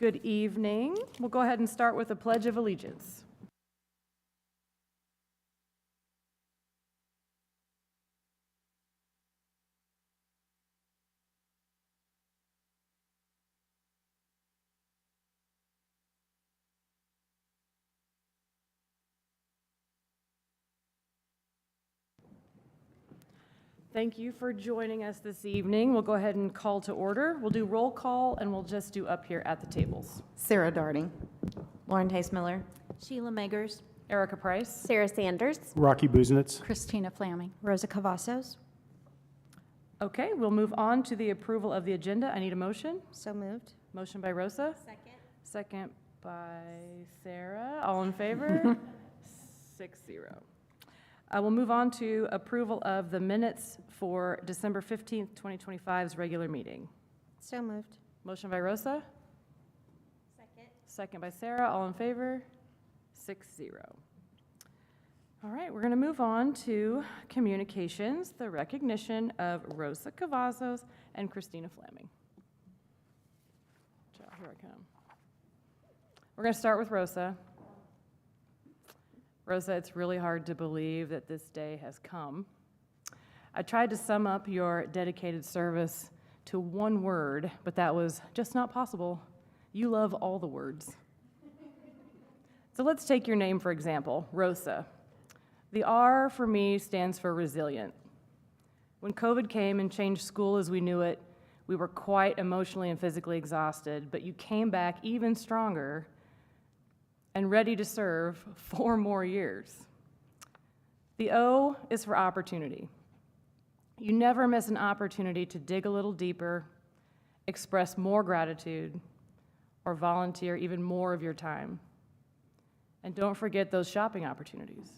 Good evening. We'll go ahead and start with the Pledge of Allegiance. Thank you for joining us this evening. We'll go ahead and call to order. We'll do roll call, and we'll just do up here at the tables. Sarah Darting. Lauren Tace-Miller. Sheila Megers. Erica Price. Sarah Sanders. Rocky Busenitz. Christina Flaming. Rosa Cavazos. Okay, we'll move on to the approval of the agenda. I need a motion. So moved. Motion by Rosa. Second. Second by Sarah. All in favor? 6-0. We'll move on to approval of the minutes for December 15th, 2025's regular meeting. So moved. Motion by Rosa. Second. Second by Sarah. All in favor? 6-0. All right, we're going to move on to communications, the recognition of Rosa Cavazos and Christina Flaming. Here I come. We're going to start with Rosa. Rosa, it's really hard to believe that this day has come. I tried to sum up your dedicated service to one word, but that was just not possible. You love all the words. So let's take your name, for example, Rosa. The R for me stands for resilient. When COVID came and changed school as we knew it, we were quite emotionally and physically exhausted, but you came back even stronger and ready to serve 4 more years. The O is for opportunity. You never miss an opportunity to dig a little deeper, express more gratitude, or volunteer even more of your time. And don't forget those shopping opportunities.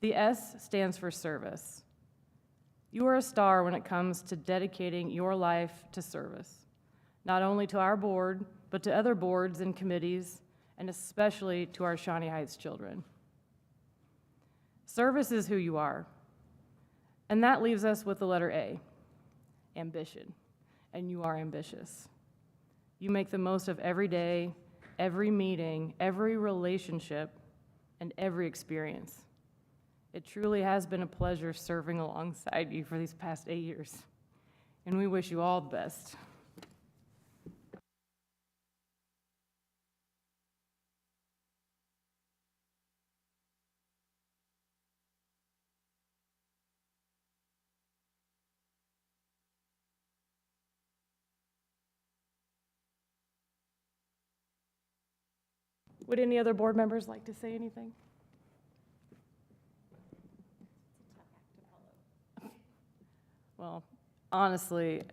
The S stands for service. You are a star when it comes to dedicating your life to service, not only to our board, but to other boards and committees, and especially to our Shawnee Heights children. Service is who you are. And that leaves us with the letter A, ambition. And you are ambitious. You make the most of every day, every meeting, every relationship, and every experience. It truly has been a pleasure serving alongside you for these past 8 years. And we wish you all the best. Would any other board members like to say anything? Well, honestly,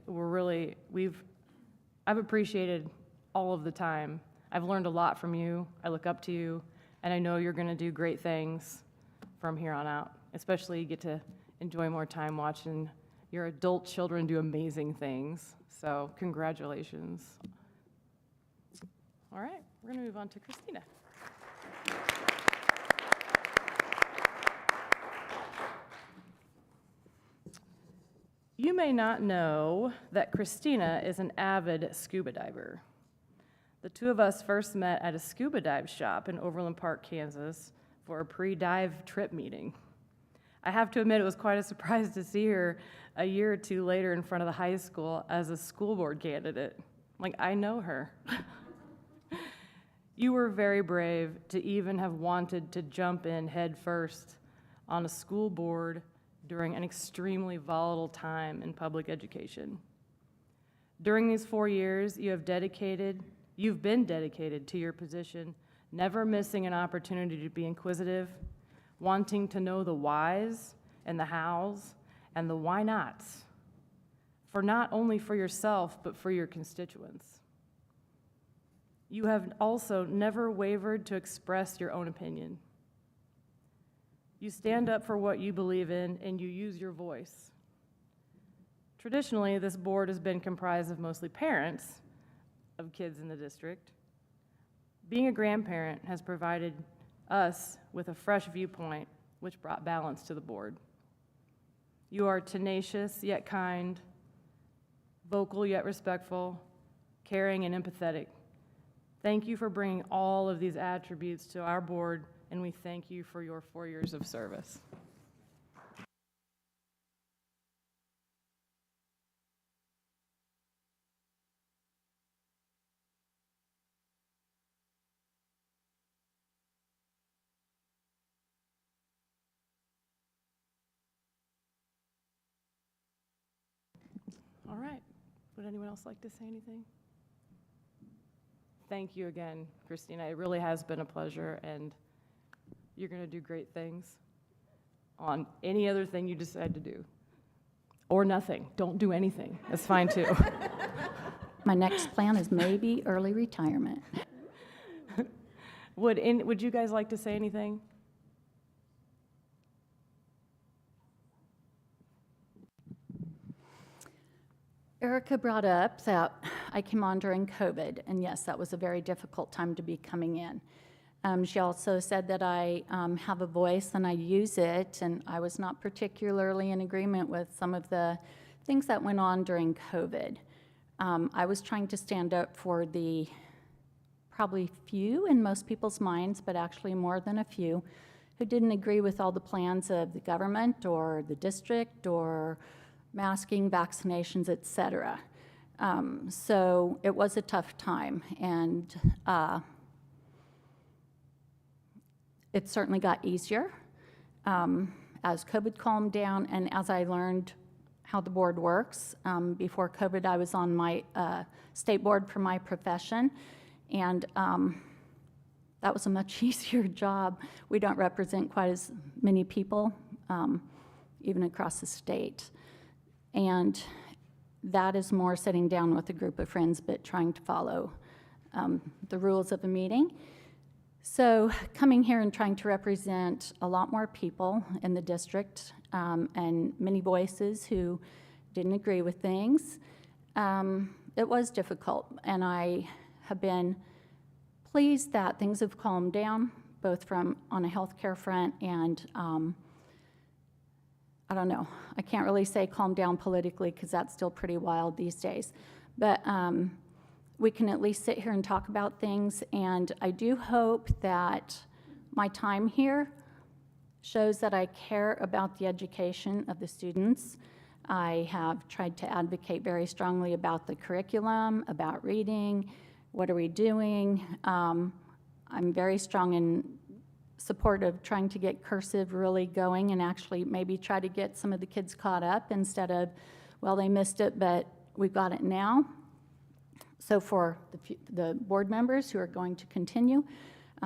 I've appreciated all of the time. I've learned a lot from you. I look up to you, and I know you're going to do great things from here on out. Especially, you get to enjoy more time watching your adult children do amazing things. So, congratulations. All right, we're going to move on to Christina. You may not know that Christina is an avid scuba diver. The two of us first met at a scuba dive shop in Overland Park, Kansas, for a pre-dive trip meeting. I have to admit it was quite a surprise to see her a year or 2 later in front of the high school as a school board candidate. Like, I know her. You were very brave to even have wanted to jump in head first on a school board during an extremely volatile time in public education. During these 4 years, you've been dedicated to your position, never missing an opportunity to be inquisitive, wanting to know the whys and the hows and the why nots, for not only for yourself, but for your constituents. You have also never wavered to express your own opinion. You stand up for what you believe in, and you use your voice. Traditionally, this board has been comprised of mostly parents of kids in the district. Being a grandparent has provided us with a fresh viewpoint, which brought balance to the board. You are tenacious yet kind, vocal yet respectful, caring, and empathetic. Thank you for bringing all of these attributes to our board, and we thank you for your 4 years of service. All right. Would anyone else like to say anything? Thank you again, Christina. It really has been a pleasure, and you're going to do great things on any other thing you decide to do. Or nothing. Don't do anything. That's fine, too. My next plan is maybe early retirement. Would you guys like to say anything? Erica brought up that I came on during COVID, and yes, that was a very difficult time to be coming in. She also said that I have a voice and I use it, and I was not particularly in agreement with some of the things that went on during COVID. I was trying to stand up for the probably few in most people's minds, but actually more than a few, who didn't agree with all the plans of the government or the district or masking, vaccinations, et cetera. So it was a tough time, and it certainly got easier as COVID calmed down and as I learned how the board works. Before COVID, I was on my state board for my profession, and that was a much easier job. We don't represent quite as many people, even across the state. And that is more sitting down with a group of friends, but trying to follow the rules of a meeting. So coming here and trying to represent a lot more people in the district and many voices who didn't agree with things, it was difficult. And I have been pleased that things have calmed down, both from on a healthcare front and I don't know, I can't really say calm down politically because that's still pretty wild these days. But we can at least sit here and talk about things, and I do hope that my time here shows that I care about the education of the students. I have tried to advocate very strongly about the curriculum, about reading, what are we doing. I'm very strong in support of trying to get cursive really going and actually maybe try to get some of the kids caught up instead of, well, they missed it, but we've got it now. So for the board members who are going to continue,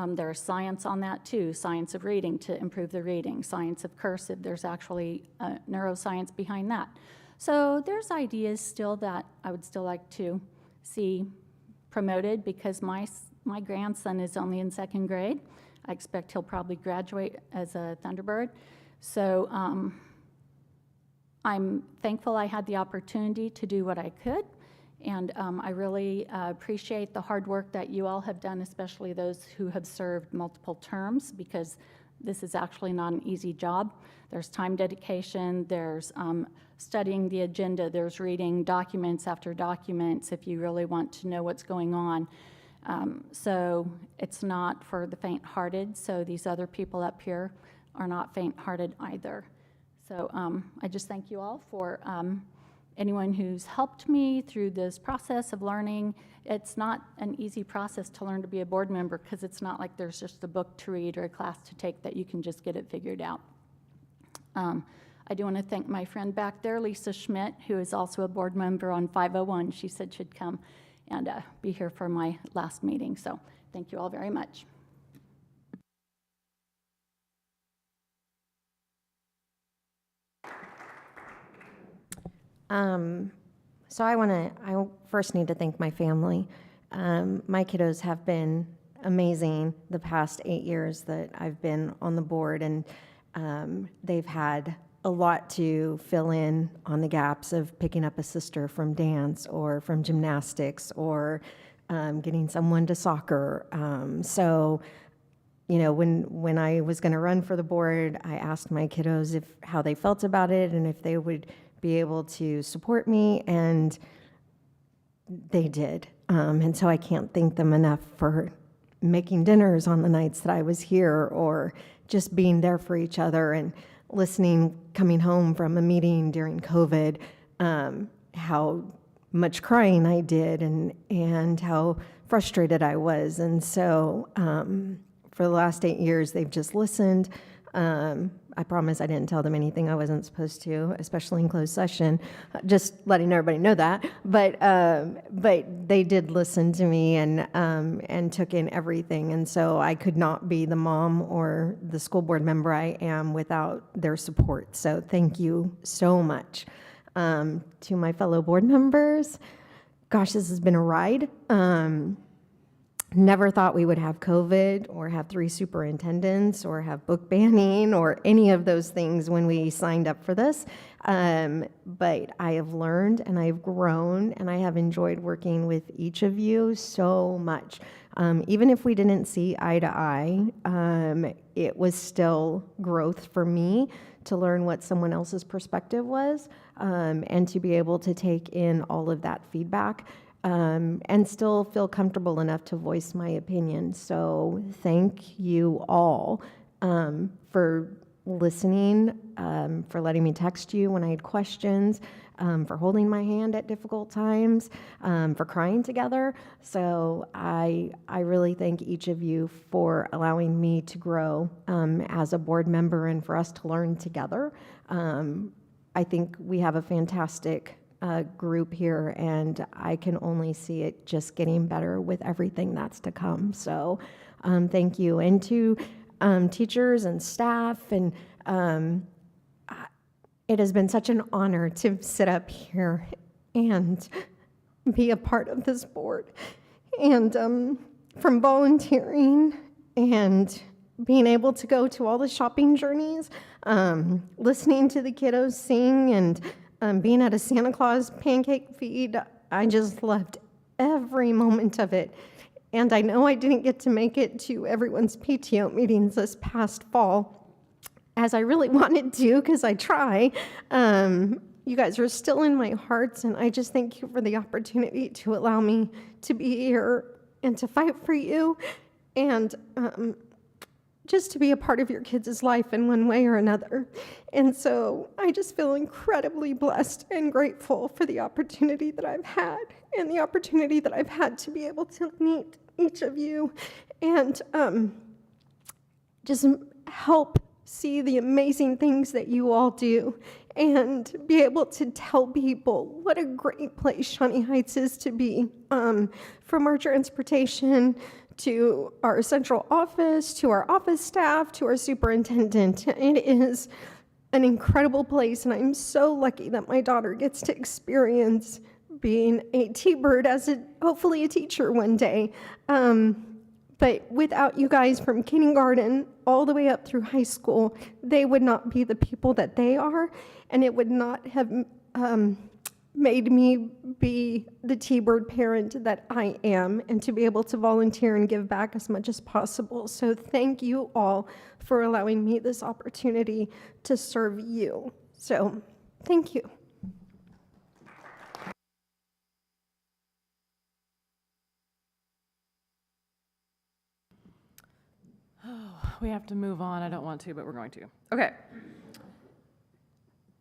there's science on that too, science of reading to improve the reading, science of cursive, there's actually neuroscience behind that. So there's ideas still that I would still like to see promoted because my grandson is only in 2nd grade. I expect he'll probably graduate as a Thunderbird. So I'm thankful I had the opportunity to do what I could. And I really appreciate the hard work that you all have done, especially those who have served multiple terms, because this is actually not an easy job. There's time dedication, there's studying the agenda, there's reading documents after documents if you really want to know what's going on. So it's not for the faint-hearted, so these other people up here are not faint-hearted either. So I just thank you all for anyone who's helped me through this process of learning. It's not an easy process to learn to be a board member because it's not like there's just a book to read or a class to take that you can just get it figured out. I do want to thank my friend back there, Lisa Schmidt, who is also a board member on 501. She said she'd come and be here for my last meeting. So thank you all very much. So I first need to thank my family. My kiddos have been amazing the past 8 years that I've been on the board, and they've had a lot to fill in on the gaps of picking up a sister from dance or from gymnastics or getting someone to soccer. So, you know, when I was going to run for the board, I asked my kiddos how they felt about it and if they would be able to support me, and they did. And so I can't thank them enough for making dinners on the nights that I was here, or just being there for each other and listening, coming home from a meeting during COVID, how much crying I did and how frustrated I was. And so for the last 8 years, they've just listened. I promise I didn't tell them anything I wasn't supposed to, especially in closed session, just letting everybody know that. But they did listen to me and took in everything. And so I could not be the mom or the school board member I am without their support. So thank you so much. To my fellow board members, gosh, this has been a ride. Never thought we would have COVID or have 3 superintendents or have book banning or any of those things when we signed up for this. But I have learned and I've grown and I have enjoyed working with each of you so much. Even if we didn't see eye to eye, it was still growth for me to learn what someone else's perspective was, and to be able to take in all of that feedback. And still feel comfortable enough to voice my opinion. So thank you all for listening, for letting me text you when I had questions, for holding my hand at difficult times, for crying together. So I really thank each of you for allowing me to grow as a board member and for us to learn together. I think we have a fantastic group here, and I can only see it just getting better with everything that's to come. So thank you. And to teachers and staff, and it has been such an honor to sit up here and be a part of this board. And from volunteering and being able to go to all the shopping journeys, listening to the kiddos sing, and being at a Santa Claus pancake feed, I just loved every moment of it. And I know I didn't get to make it to everyone's PTO meetings this past fall, as I really wanted to, because I try. You guys are still in my hearts, and I just thank you for the opportunity to allow me to be here and to fight for you, and just to be a part of your kids' life in one way or another. And so I just feel incredibly blessed and grateful for the opportunity that I've had, and the opportunity that I've had to be able to meet each of you and just help see the amazing things that you all do, and be able to tell people what a great place Shawnee Heights is to be, from our transportation to our central office, to our office staff, to our superintendent. It is an incredible place, and I'm so lucky that my daughter gets to experience being a T-Bird as hopefully a teacher one day. But without you guys from kindergarten all the way up through high school, they would not be the people that they are, and it would not have made me be the T-Bird parent that I am, and to be able to volunteer and give back as much as possible. So thank you all for allowing me this opportunity to serve you. So thank you. We have to move on. I don't want to, but we're going to. Okay.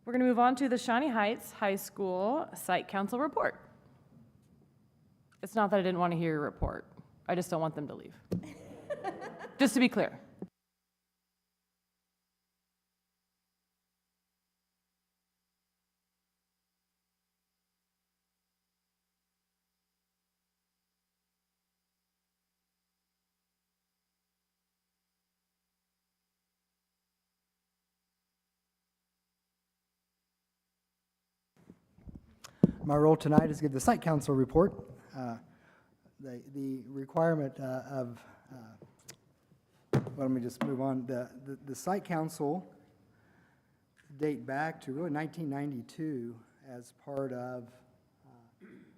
We're going to move on to the Shawnee Heights High School Site Council report. It's not that I didn't want to hear your report. I just don't want them to leave. Just to be clear. My role tonight is to give the site council report. The requirement well, let me just move on. The site council date back to really 1992 as part of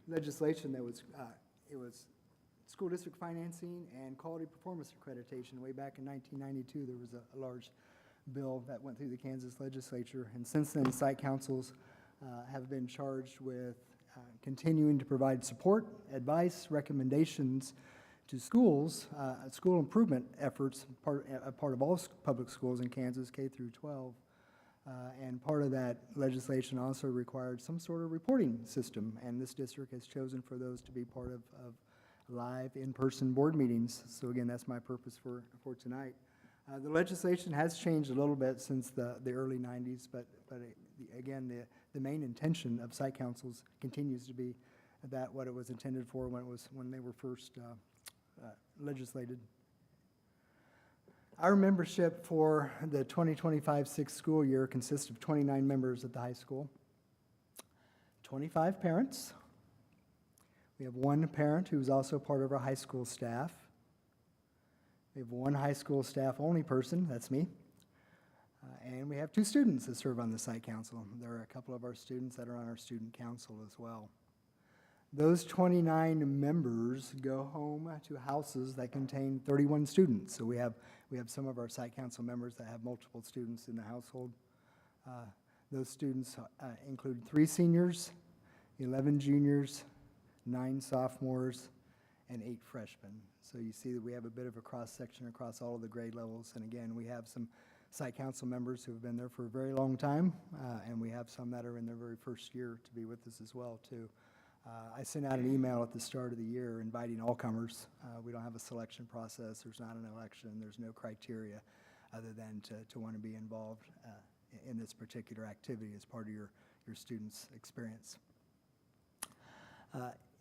legislation that was, it was school district financing and quality performance accreditation. Way back in 1992, there was a large bill that went through the Kansas legislature, and since then, site councils have been charged with continuing to provide support, advice, recommendations to schools, school improvement efforts, a part of all public schools in Kansas, K through 12. And part of that legislation also required some sort of reporting system, and this district has chosen for those to be part of live in-person board meetings. So again, that's my purpose for tonight. The legislation has changed a little bit since the early 90s, but again, the main intention of site councils continues to be that what it was intended for when they were first legislated. Our membership for the 2025-6 school year consists of 29 members at the high school, 25 parents. We have one parent who's also part of our high school staff. We have one high school staff-only person, that's me. And we have 2 students that serve on the site council. There are a couple of our students that are on our student council as well. Those 29 members go home to houses that contain 31 students. So we have some of our site council members that have multiple students in the household. Those students include 3 seniors, 11 juniors, 9 sophomores, and 8 freshmen. So you see that we have a bit of a cross-section across all of the grade levels. And again, we have some site council members who have been there for a very long time, and we have some that are in their very first year to be with us as well, too. I sent out an email at the start of the year inviting all comers. We don't have a selection process. There's not an election. There's no criteria other than to want to be involved in this particular activity as part of your students' experience.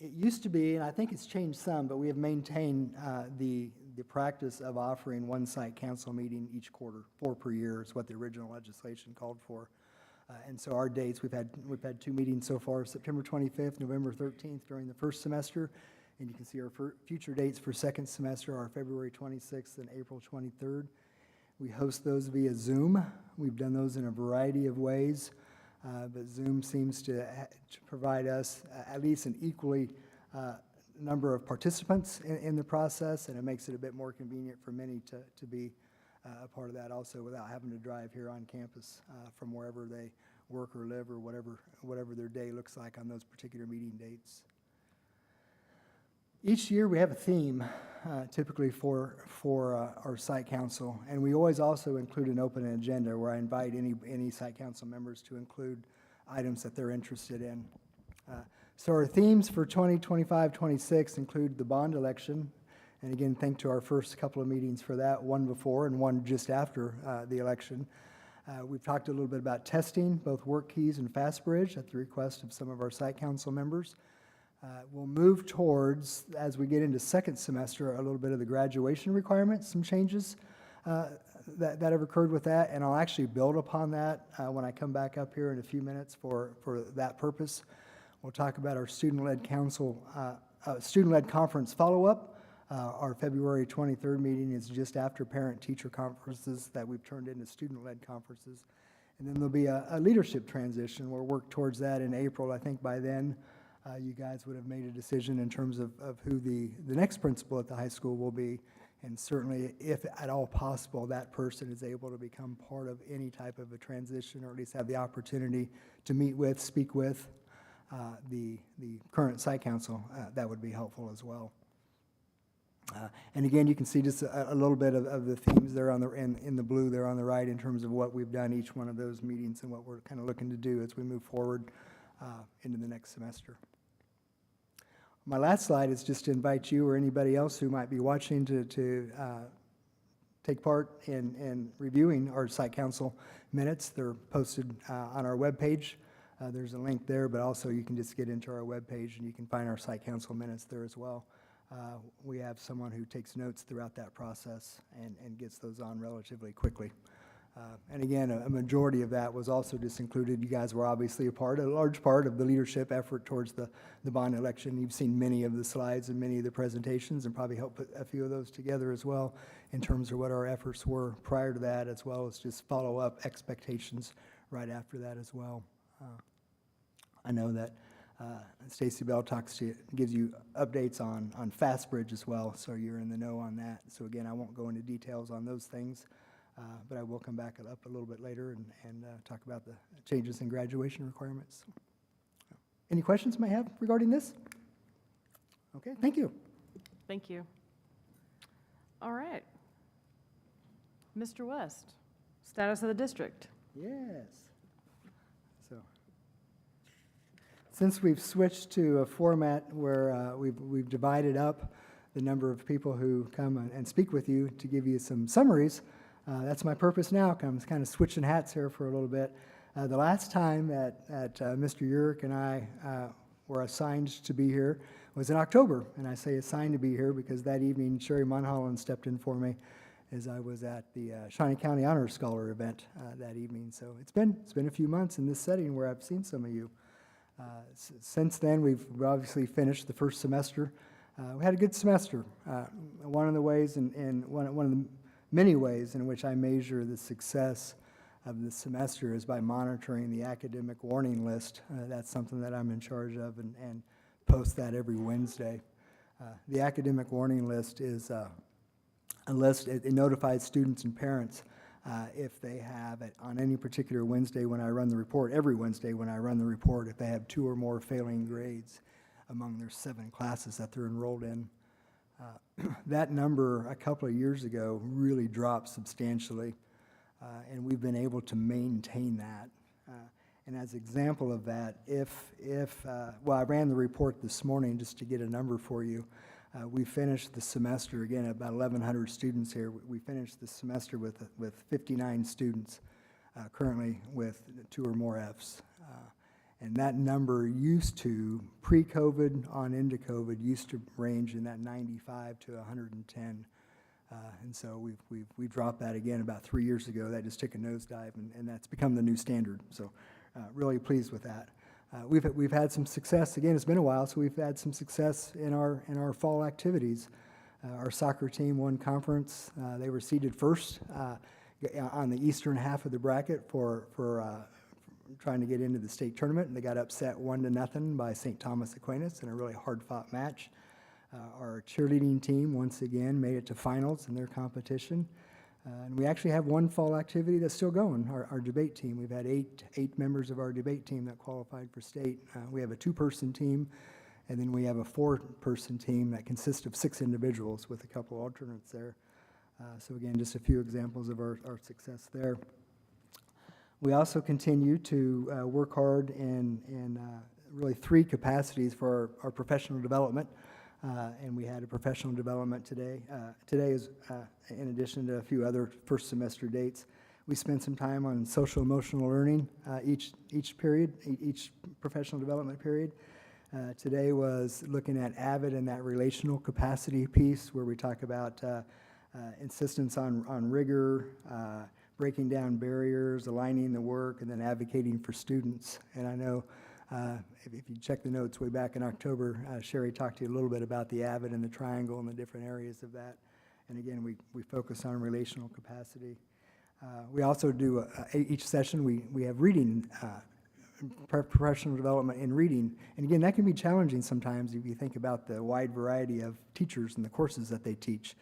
It used to be, and I think it's changed some, but we have maintained the practice of offering one site council meeting each quarter. 4 per year is what the original legislation called for. And so our dates, we've had 2 meetings so far, September 25th, November 13th during the first semester. And you can see our future dates for second semester are February 26th and April 23rd. We host those via Zoom. We've done those in a variety of ways. But Zoom seems to provide us at least an equally number of participants in the process, and it makes it a bit more convenient for many to be a part of that also without having to drive here on campus from wherever they work or live or whatever their day looks like on those particular meeting dates. Each year we have a theme typically for our site council, and we always also include an open agenda where I invite any site council members to include items that they're interested in. So our themes for 2025-26 include the bond election, and again, thank to our first couple of meetings for that, one before and one just after the election. We've talked a little bit about testing, both work keys and FastBridge at the request of some of our site council members. We'll move towards, as we get into second semester, a little bit of the graduation requirements, some changes that have occurred with that, and I'll actually build upon that when I come back up here in a few minutes for that purpose. We'll talk about our student-led conference follow-up. Our February 23rd meeting is just after parent-teacher conferences that we've turned into student-led conferences. And then there'll be a leadership transition. We'll work towards that in April. I think by then you guys would have made a decision in terms of who the next principal at the high school will be. And certainly, if at all possible, that person is able to become part of any type of a transition, or at least have the opportunity to meet with, speak with the current site council, that would be helpful as well. And again, you can see just a little bit of the themes there in the blue there on the right in terms of what we've done each one of those meetings and what we're kind of looking to do as we move forward into the next semester. My last slide is just to invite you or anybody else who might be watching to take part in reviewing our site council minutes. They're posted on our webpage. There's a link there, but also you can just get into our webpage and you can find our site council minutes there as well. We have someone who takes notes throughout that process and gets those on relatively quickly. And again, a majority of that was also just included. You guys were obviously a large part of the leadership effort towards the bond election. You've seen many of the slides and many of the presentations and probably helped put a few of those together as well in terms of what our efforts were prior to that, as well as just follow-up expectations right after that as well. I know that Stacy Bell gives you updates on FastBridge as well, so you're in the know on that. So again, I won't go into details on those things, but I will come back up a little bit later and talk about the changes in graduation requirements. Any questions you might have regarding this? Okay, thank you. Thank you. All right. Mr. West, status of the district. Yes. So, since we've switched to a format where we've divided up the number of people who come and speak with you to give you some summaries, that's my purpose now. I'm kind of switching hats here for a little bit. The last time that Mr. Urick and I were assigned to be here was in October, and I say assigned to be here because that evening Sherry Munholland stepped in for me as I was at the Shawnee County Honor Scholar event that evening. So it's been a few months in this setting where I've seen some of you. Since then, we've obviously finished the first semester. We had a good semester. One of the ways, and one of the many ways in which I measure the success of the semester is by monitoring the academic warning list. That's something that I'm in charge of and post that every Wednesday. The academic warning list is a list. It notifies students and parents if they have, on any particular Wednesday when I run the report, every Wednesday when I run the report, if they have 2 or more failing grades among their 7 classes that they're enrolled in. That number a couple of years ago really dropped substantially, and we've been able to maintain that. And as an example of that, well, I ran the report this morning just to get a number for you. We finished the semester, again, about 1,100 students here. We finished the semester with 59 students, currently with 2 or more Fs. And that number used to, pre-COVID on into COVID, used to range in that 95 to 110. And so we dropped that again about 3 years ago. That just took a nosedive, and that's become the new standard. So really pleased with that. We've had some success. Again, it's been a while, so we've had some success in our fall activities. Our soccer team won conference. They were seeded first on the eastern half of the bracket for trying to get into the state tournament, and they got upset 1-0 by St. Thomas Aquinas in a really hard-fought match. Our cheerleading team, once again, made it to finals in their competition. And we actually have one fall activity that's still going, our debate team. We've had eight members of our debate team that qualified for state. We have a 2-person team, and then we have a 4-person team that consists of 6 individuals with a couple alternates there. So again, just a few examples of our success there. We also continue to work hard in really 3 capacities for our professional development. And we had a professional development today. Today is, in addition to a few other first semester dates, we spent some time on social emotional learning each professional development period. Today was looking at AVID and that relational capacity piece where we talk about insistence on rigor, breaking down barriers, aligning the work, and then advocating for students. And I know if you check the notes way back in October, Sherry talked to you a little bit about the AVID and the triangle and the different areas of that. And again, we focus on relational capacity. We also do, each session, we have reading, professional development in reading. And again, that can be challenging sometimes if you think about the wide variety of teachers and the courses that they teach.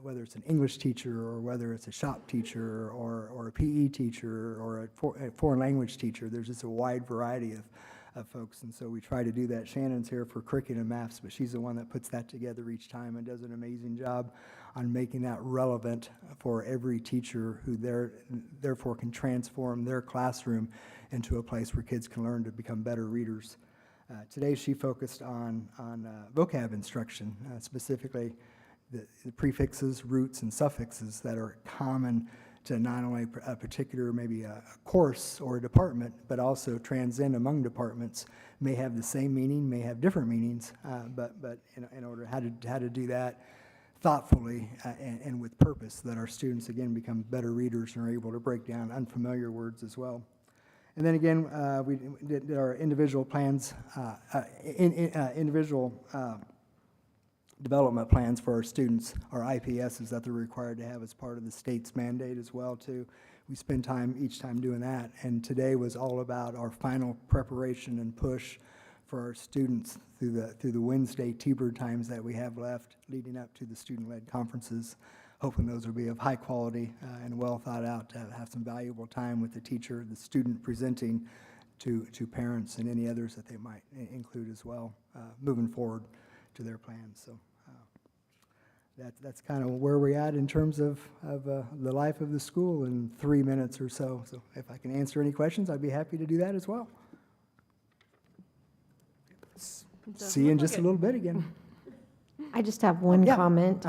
Whether it's an English teacher or whether it's a shop teacher or a PE teacher or a foreign language teacher, there's just a wide variety of folks, and so we try to do that. Shannon's here for curriculum maths, but she's the one that puts that together each time and does an amazing job on making that relevant for every teacher who therefore can transform their classroom into a place where kids can learn to become better readers. Today she focused on vocab instruction, specifically the prefixes, roots, and suffixes that are common to not only a particular, maybe a course or a department, but also transcend among departments, may have the same meaning, may have different meanings, but in order how to do that thoughtfully and with purpose, that our students, again, become better readers and are able to break down unfamiliar words as well. And then again, we did our individual plans, development plans for our students, our IPSs that they're required to have as part of the state's mandate as well too. We spend time each time doing that, and today was all about our final preparation and push for our students through the Wednesday T-Bird times that we have left leading up to the student-led conferences. Hoping those will be of high quality and well thought out to have some valuable time with the teacher, the student presenting to parents and any others that they might include as well, moving forward to their plans. So that's kind of where we're at in terms of the life of the school in 3 minutes or so. So if I can answer any questions, I'd be happy to do that as well. See you in just a little bit again. I just have one Yeah. comment.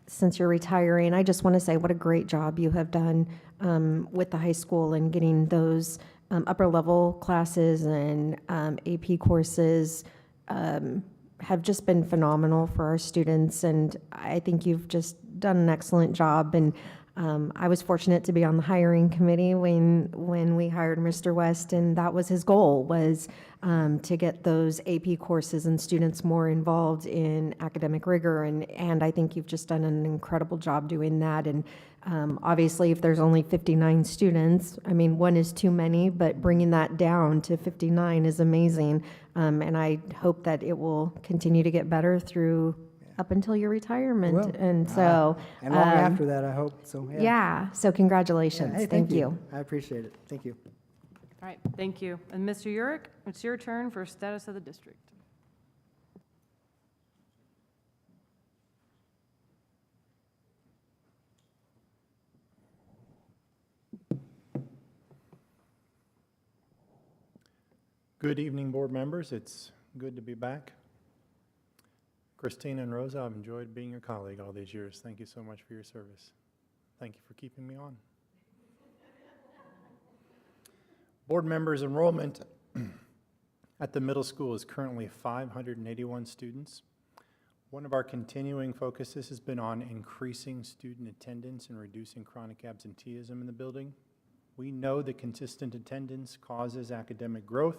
Since you're retiring, I just want to say what a great job you have done with the high school and getting those upper level classes and AP courses have just been phenomenal for our students. And I think you've just done an excellent job. And I was fortunate to be on the hiring committee when we hired Mr. West, and that was his goal, was to get those AP courses and students more involved in academic rigor. And I think you've just done an incredible job doing that. And obviously, if there's only 59 students, I mean, one is too many, but bringing that down to 59 is amazing. And I hope that it will continue to get better through up until your retirement. Well, And so, and long after that, I hope. So yeah, so Yeah, congratulations. hey, Thank you. I appreciate it. Thank you. All right, thank you. And Mr. Urick, it's your turn for status of the district. Good evening, board members. It's good to be back. Christina and Rosa, I've enjoyed being your colleague all these years. Thank you so much for your service. Thank you for keeping me on. Board members, enrollment at the middle school is currently 581 students. One of our continuing focuses has been on increasing student attendance and reducing chronic absenteeism in the building. We know that consistent attendance causes academic growth.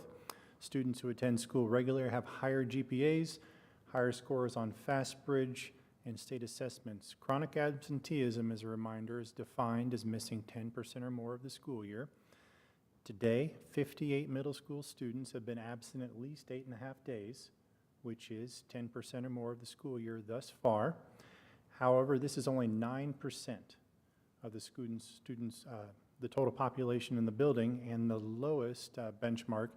Students who attend school regularly have higher GPAs, higher scores on FastBridge and state assessments. Chronic absenteeism, as a reminder, is defined as missing 10% or more of the school year. Today, 58 middle school students have been absent at least 8.5 days, which is 10% or more of the school year thus far. However, this is only 9% of the the total population in the building, and the lowest benchmark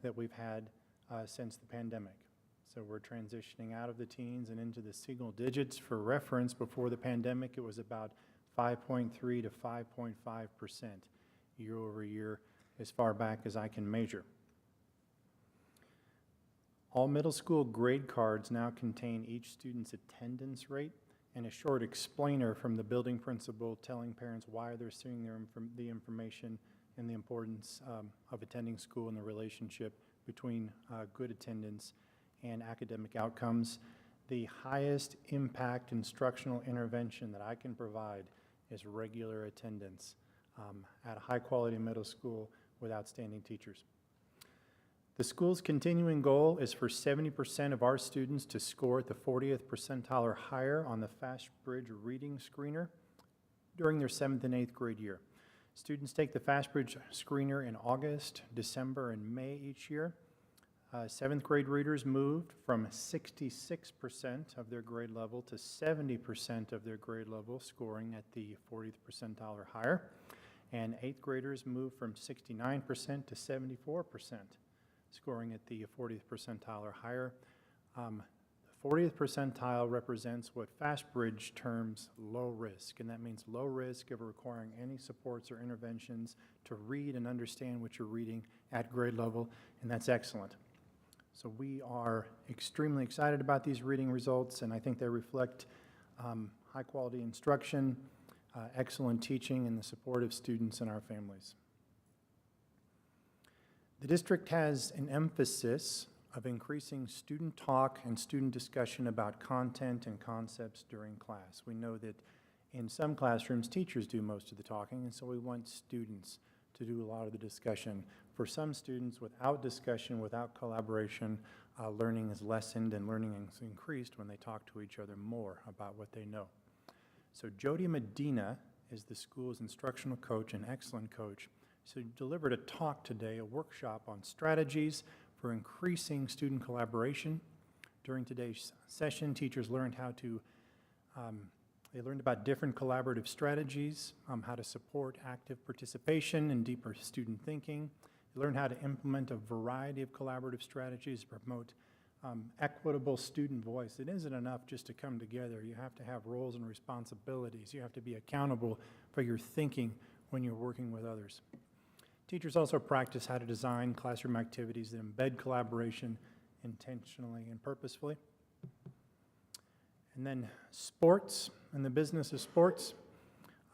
that we've had since the pandemic. So we're transitioning out of the teens and into the single digits. For reference, before the pandemic, it was about 5.3 to 5.5% year over year, as far back as I can measure. All middle school grade cards now contain each student's attendance rate and a short explainer from the building principal telling parents why they're seeing the information and the importance of attending school and the relationship between good attendance and academic outcomes. The highest impact instructional intervention that I can provide is regular attendance at a high-quality middle school with outstanding teachers. The school's continuing goal is for 70% of our students to score at the 40th percentile or higher on the FastBridge reading screener during their 7th and 8th grade year. Students take the FastBridge screener in August, December, and May each year. 7th grade readers moved from 66% of their grade level to 70% of their grade level scoring at the 40th percentile or higher. And 8th graders moved from 69% to 74%. Scoring at the 40th percentile or higher. The 40th percentile represents what FastBridge terms low risk, and that means low risk of requiring any supports or interventions to read and understand what you're reading at grade level, and that's excellent. So we are extremely excited about these reading results, and I think they reflect high-quality instruction, excellent teaching, and the support of students and our families. The district has an emphasis of increasing student talk and student discussion about content and concepts during class. We know that in some classrooms, teachers do most of the talking, and so we want students to do a lot of the discussion. For some students, without discussion, without collaboration, learning is lessened and learning is increased when they talk to each other more about what they know. So Jody Medina is the school's instructional coach, an excellent coach. So delivered a talk today, a workshop on strategies for increasing student collaboration. During today's session, teachers learned they learned about different collaborative strategies, how to support active participation and deeper student thinking, You learn how to implement a variety of collaborative strategies to promote equitable student voice. It isn't enough just to come together. You have to have roles and responsibilities. You have to be accountable for your thinking when you're working with others. Teachers also practice how to design classroom activities that embed collaboration intentionally and purposefully. And then sports and the business of sports.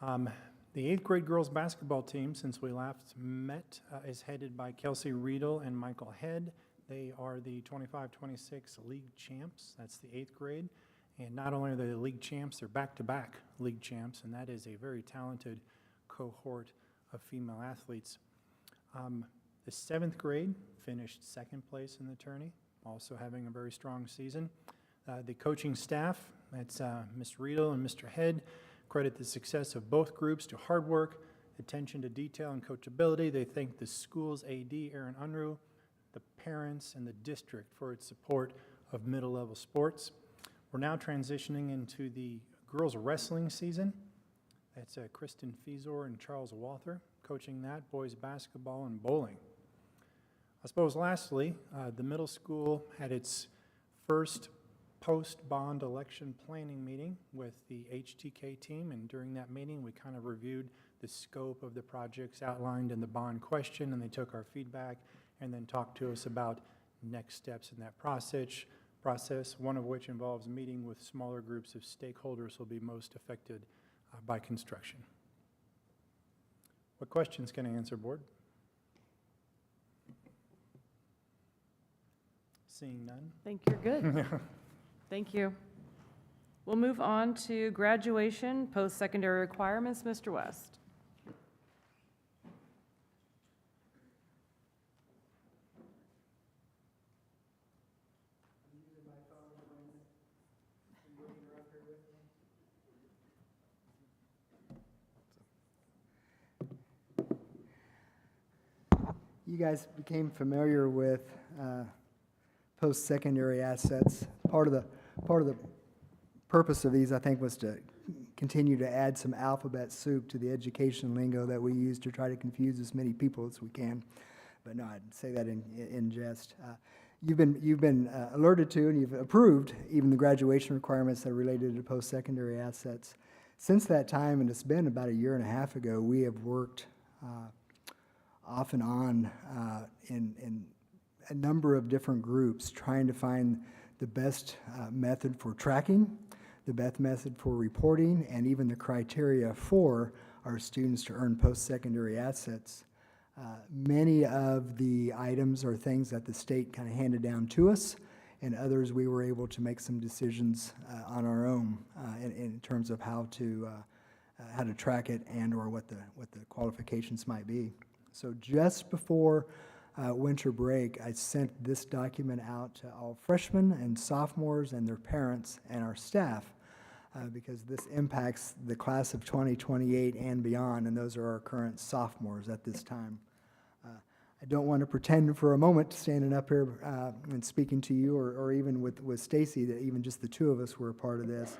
The 8th grade girls basketball team, since we last met, is headed by Kelsey Riedel and Michael Head. They are the 25-26 league champs. That's the 8th grade. And not only are they the league champs, they're back-to-back league champs, and that is a very talented cohort of female athletes. The 7th grade finished 2nd place in the tourney, also having a very strong season. The coaching staff, that's Ms. Riedel and Mr. Head, credit the success of both groups to hard work, attention to detail, and coachability. They thank the school's AD, Aaron Unruh, the parents, and the district for its support of middle-level sports. We're now transitioning into the girls' wrestling season. That's Kristen Fezor and Charles Walther coaching that, boys basketball and bowling. I suppose lastly, the middle school had its first post-bond election planning meeting with the HTK team, and during that meeting we kind of reviewed the scope of the projects outlined in the bond question, and they took our feedback and then talked to us about next steps in that process, one of which involves meeting with smaller groups of stakeholders who will be most affected by construction. What questions can I answer, board? Seeing none? Think you're good. Thank you. We'll move on to graduation, post-secondary requirements. Mr. West. You guys became familiar with post-secondary assets. Part of the purpose of these, I think, was to continue to add some alphabet soup to the education lingo that we use to try to confuse as many people as we can. But no, I'd say that in jest. You've been alerted to and you've approved even the graduation requirements that are related to post-secondary assets. Since that time, and it's been about a year and a half ago, we have worked off and on in a number of different groups trying to find the best method for tracking, the best method for reporting, and even the criteria for our students to earn post-secondary assets. Many of the items are things that the state kind of handed down to us, and others we were able to make some decisions on our own in terms of how to track it and or what the qualifications might be. So just before winter break, I sent this document out to all freshmen and sophomores and their parents and our staff because this impacts the class of 2028 and beyond, and those are our current sophomores at this time. I don't want to pretend for a moment standing up here and speaking to you or even with Stacy that even just the two of us were a part of this.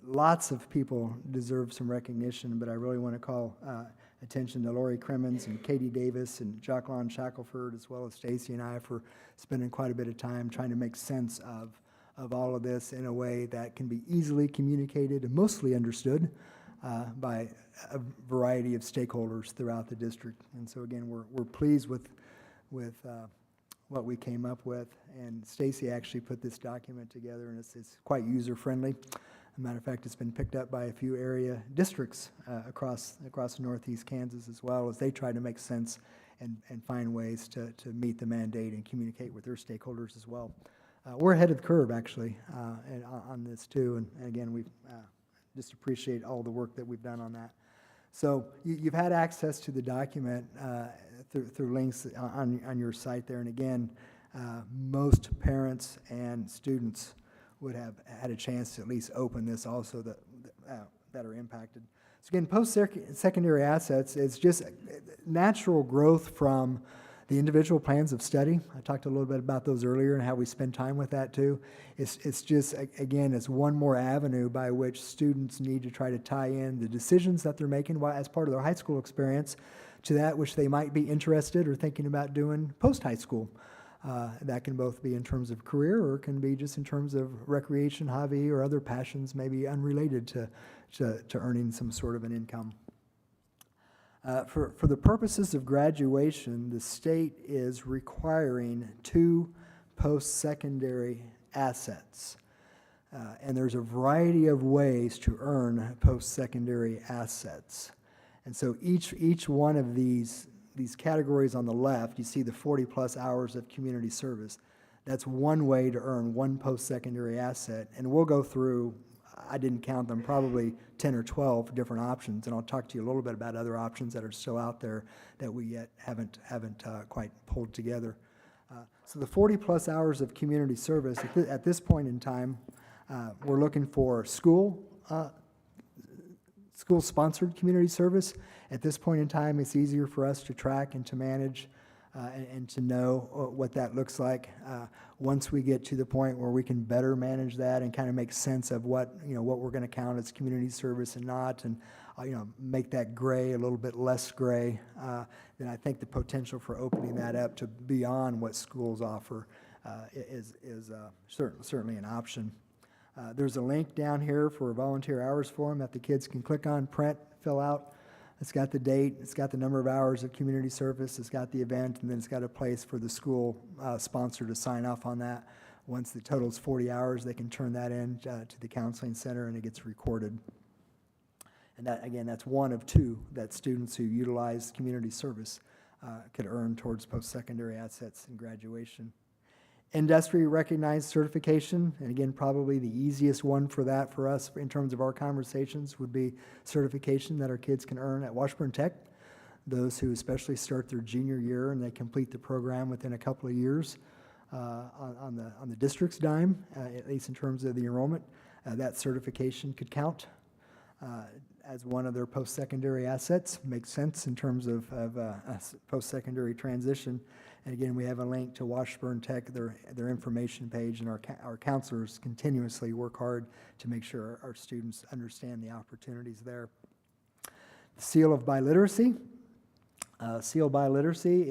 Lots of people deserve some recognition, but I really want to call attention to Lori Crimmins and Katie Davis and Jacqueline Shackelford, as well as Stacy and I, for spending quite a bit of time trying to make sense of all of this in a way that can be easily communicated and mostly understood by a variety of stakeholders throughout the district. And so again, we're pleased with what we came up with, and Stacy actually put this document together, and it's quite user-friendly. As a matter of fact, it's been picked up by a few area districts across northeast Kansas as well, as they try to make sense and find ways to meet the mandate and communicate with their stakeholders as well. We're ahead of the curve, actually, on this too, and again, we just appreciate all the work that we've done on that. So you've had access to the document through links on your site there, and again, most parents and students would have had a chance to at least open this also that are impacted. So again, post-secondary assets is just natural growth from The individual plans of study, I talked a little bit about those earlier and how we spend time with that too. It's just, again, it's one more avenue by which students need to try to tie in the decisions that they're making as part of their high school experience to that which they might be interested or thinking about doing post-high school. That can both be in terms of career or it can be just in terms of recreation, hobby, or other passions maybe unrelated to earning some sort of an income. For the purposes of graduation, the state is requiring 2 post-secondary assets. And there's a variety of ways to earn post-secondary assets. And so each one of these categories on the left, you see the 40-plus hours of community service. That's one way to earn one post-secondary asset. And we'll go through, I didn't count them, probably 10 or 12 different options. And I'll talk to you a little bit about other options that are still out there that we yet haven't quite pulled together. So the 40-plus hours of community service, at this point in time, we're looking for school-sponsored community service. At this point in time, it's easier for us to track and to manage and to know what that looks like. Once we get to the point where we can better manage that and kind of make sense of what we're going to count as community service and not, and make that gray a little bit less gray, then I think the potential for opening that up to beyond what schools offer is certainly an option. There's a link down here for a volunteer hours form that the kids can click on, print, fill out. It's got the date, it's got the number of hours of community service, it's got the event, and then it's got a place for the school sponsor to sign off on that. Once the total's 40 hours, they can turn that in to the counseling center and it gets recorded. And that, again, that's one of 2 that students who utilize community service could earn towards post-secondary assets in graduation. Industry recognized certification, and again, probably the easiest one for that for us in terms of our conversations would be certification that our kids can earn at Washburn Tech. Those who especially start their junior year and they complete the program within a couple of years on the district's dime, at least in terms of the enrollment, that certification could count as one of their post-secondary assets. Makes sense in terms of post-secondary transition. And again, we have a link to Washburn Tech, their information page, and our counselors continuously work hard to make sure our students understand the opportunities there. The Seal of Biliteracy. Seal Biliteracy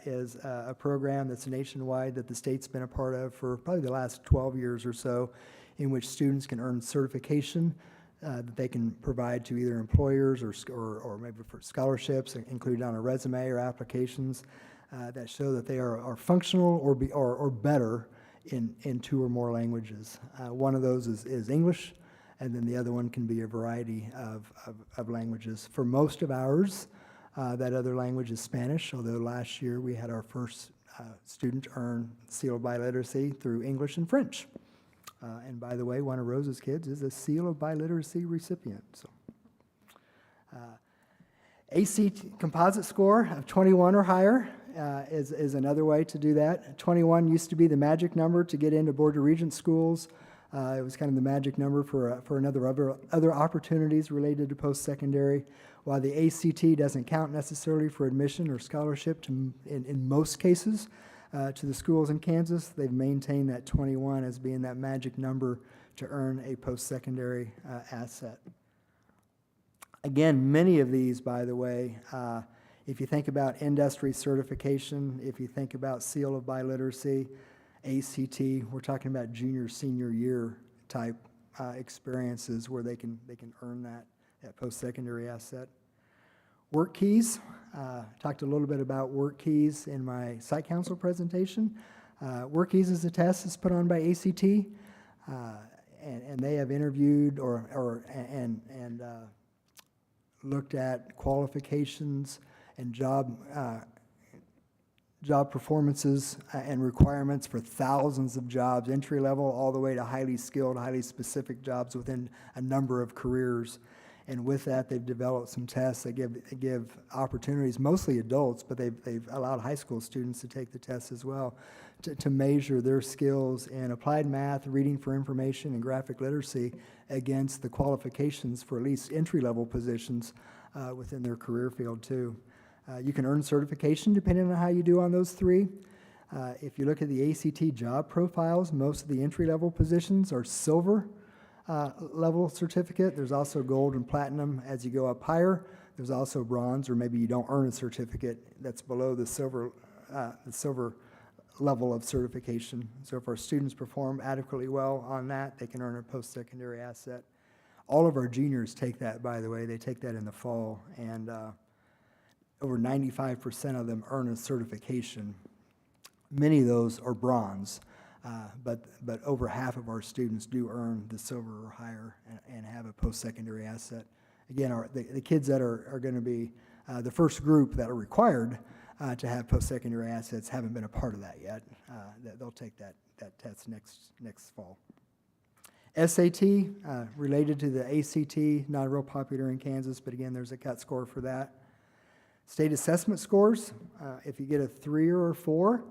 is a program that's nationwide that the state's been a part of for probably the last 12 years or so, in which students can earn certification that they can provide to either employers or maybe for scholarships included on a resume or applications that show that they are functional or better in 2 or more languages. One of those is English, and then the other one can be a variety of languages. For most of ours, that other language is Spanish, although last year we had our first student earn Seal of Biliteracy through English and French. And by the way, one of Rose's kids is a Seal of Biliteracy recipient. So, ACT composite score of 21 or higher is another way to do that. 21 used to be the magic number to get into Board of Regents schools. It was kind of the magic number for other opportunities related to post-secondary. While the ACT doesn't count necessarily for admission or scholarship in most cases, to the schools in Kansas, they've maintained that 21 as being that magic number to earn a post-secondary asset. Again, many of these, by the way, if you think about industry certification, if you think about Seal of Biliteracy, ACT, we're talking about junior, senior year type experiences where they can earn that post-secondary asset. Work keys. Talked a little bit about work keys in my site council presentation. Work keys is a test that's put on by ACT, and they have interviewed and looked at qualifications and job performances and requirements for thousands of jobs, entry level all the way to highly skilled, highly specific jobs within a number of careers. And with that, they've developed some tests that give opportunities, mostly adults, but they've allowed high school students to take the tests as well, to measure their skills in applied math, reading for information, and graphic literacy against the qualifications for at least entry-level positions within their career field too. You can earn certification depending on how you do on those three. If you look at the ACT job profiles, most of the entry-level positions are silver level certificate. There's also gold and platinum as you go up higher. There's also bronze, or maybe you don't earn a certificate that's below the silver level of certification. So if our students perform adequately well on that, they can earn a post-secondary asset. All of our juniors take that, by the way. They take that in the fall, and over 95% of them earn a certification. Many of those are bronze, but over half of our students do earn the silver or higher and have a post-secondary asset. Again, the kids that are going to be the first group that are required to have post-secondary assets haven't been a part of that yet. They'll take that test next fall. SAT, related to the ACT, not real popular in Kansas, but again, there's a cut score for that. State assessment scores, if you get a 3 or a 4,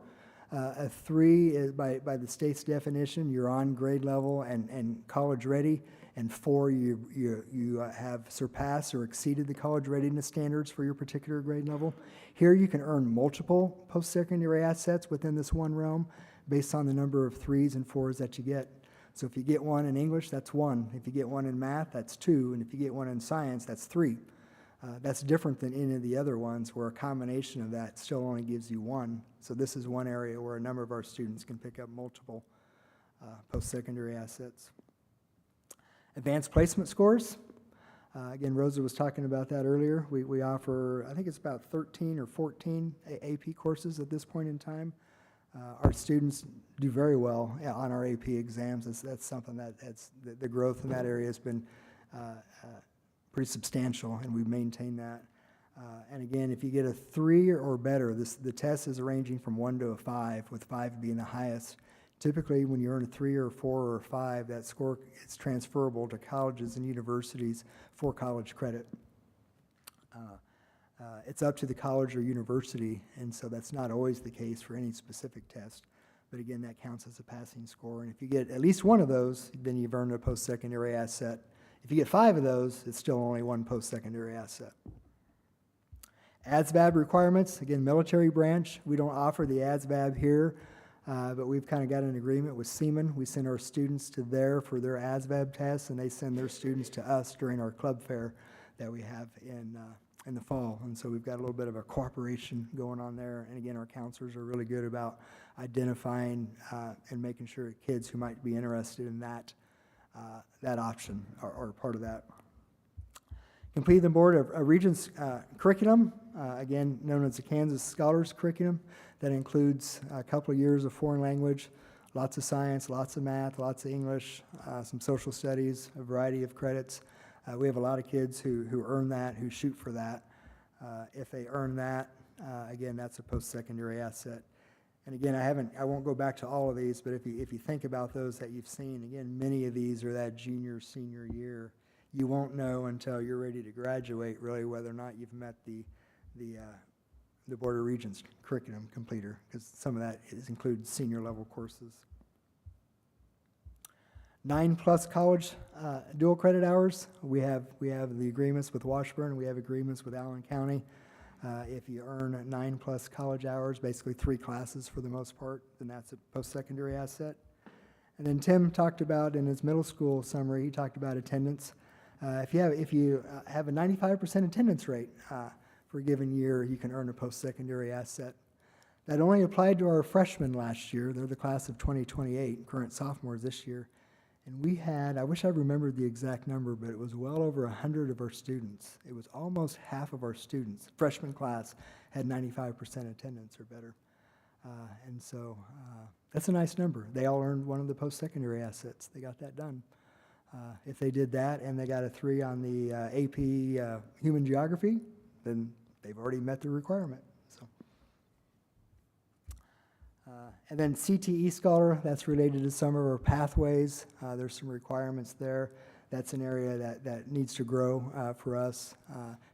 a 3 is by the state's definition, you're on grade level and college ready, and 4, you have surpassed or exceeded the college readiness standards for your particular grade level. Here you can earn multiple post-secondary assets within this one realm based on the number of 3s and 4s that you get. So if you get 1 in English, that's 1. If you get 1 in math, that's 2. And if you get 1 in science, that's 3. That's different than any of the other ones where a combination of that still only gives you 1. So this is one area where a number of our students can pick up multiple post-secondary assets. Advanced placement scores. Again, Rosa was talking about that earlier. We offer, I think it's about 13 or 14 AP courses at this point in time. Our students do very well on our AP exams. That's something that's the growth in that area has been pretty substantial, and we've maintained that. And again, if you get a 3 or better, the test is ranging from 1 to a 5, with 5 being the highest. Typically, when you earn a 3 or 4 or 5, that score is transferable to colleges and universities for college credit. It's up to the college or university, and so that's not always the case for any specific test. But again, that counts as a passing score. And if you get at least 1 of those, then you've earned a post-secondary asset. If you get 5 of those, it's still only 1 post-secondary asset. ASVAB requirements, again, military branch. We don't offer the ASVAB here, but we've kind of got an agreement with Seaman. We send our students to there for their ASVAB tests, and they send their students to us during our club fair that we have in the fall. And so we've got a little bit of a cooperation going on there. And again, our counselors are really good about identifying and making sure kids who might be interested in that option are part of that. Complete the board of Regents curriculum, again known as the Kansas Scholars Curriculum. That includes a couple of years of foreign language, lots of science, lots of math, lots of English, some social studies, a variety of credits. We have a lot of kids who earn that, who shoot for that. If they earn that, again, that's a post-secondary asset. And again, I won't go back to all of these, but if you think about those that you've seen, again, many of these are that junior, senior year. You won't know until you're ready to graduate, really, whether or not you've met the Board of Regents curriculum completer, because some of that includes senior level courses. 9+ college dual credit hours. We have the agreements with Washburn. We have agreements with Allen County. If you earn 9+ college hours, basically 3 classes for the most part, then that's a post-secondary asset. And then Tim talked about in his middle school summary, he talked about attendance. If you have a 95% attendance rate for a given year, you can earn a post-secondary asset. That only applied to our freshmen last year. They're the class of 2028, current sophomores this year. And we had, I wish I remembered the exact number, but it was well over 100 of our students. It was almost half of our students, freshman class, had 95% attendance or better. And so that's a nice number. They all earned one of the post-secondary assets. They got that done. If they did that and they got a 3 on the AP Human Geography, then they've already met the requirement. So. And then CTE Scholar, that's related to some of our pathways. There's some requirements there. That's an area that needs to grow for us,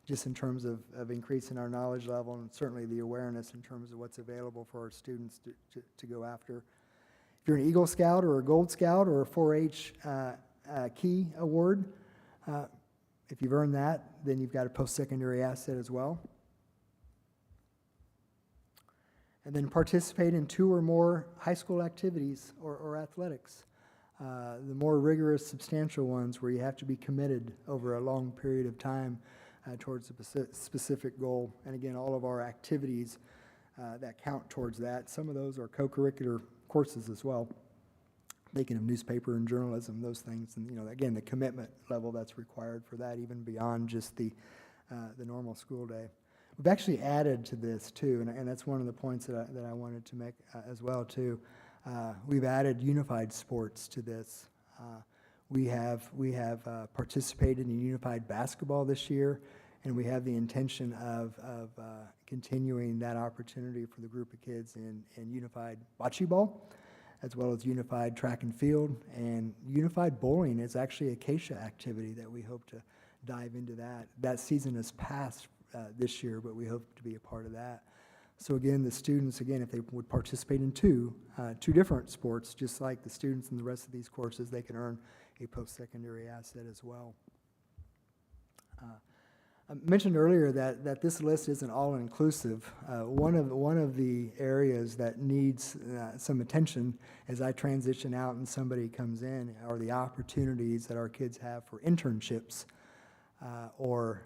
just in terms of increasing our knowledge level and certainly the awareness in terms of what's available for our students to go after. If you're an Eagle Scout or a Gold Scout or a 4-H Key Award, if you've earned that, then you've got a post-secondary asset as well. And then participate in 2 or more high school activities or athletics. The more rigorous, substantial ones where you have to be committed over a long period of time towards a specific goal. And again, all of our activities that count towards that. Some of those are co-curricular courses as well. Thinking of newspaper and journalism, those things, and again, the commitment level that's required for that, even beyond just the normal school day. We've actually added to this too, and that's one of the points that I wanted to make as well too. We've added unified sports to this. We have participated in unified basketball this year, and we have the intention of continuing that opportunity for the group of kids in unified bocce ball, as well as unified track and field, and unified bowling is actually a Acacia activity that we hope to dive into that. That season has passed this year, but we hope to be a part of that. So again, the students, again, if they would participate in two different sports, just like the students in the rest of these courses, they can earn a post-secondary asset as well. I mentioned earlier that this list isn't all-inclusive. One of the areas that needs some attention as I transition out and somebody comes in are the opportunities that our kids have for internships or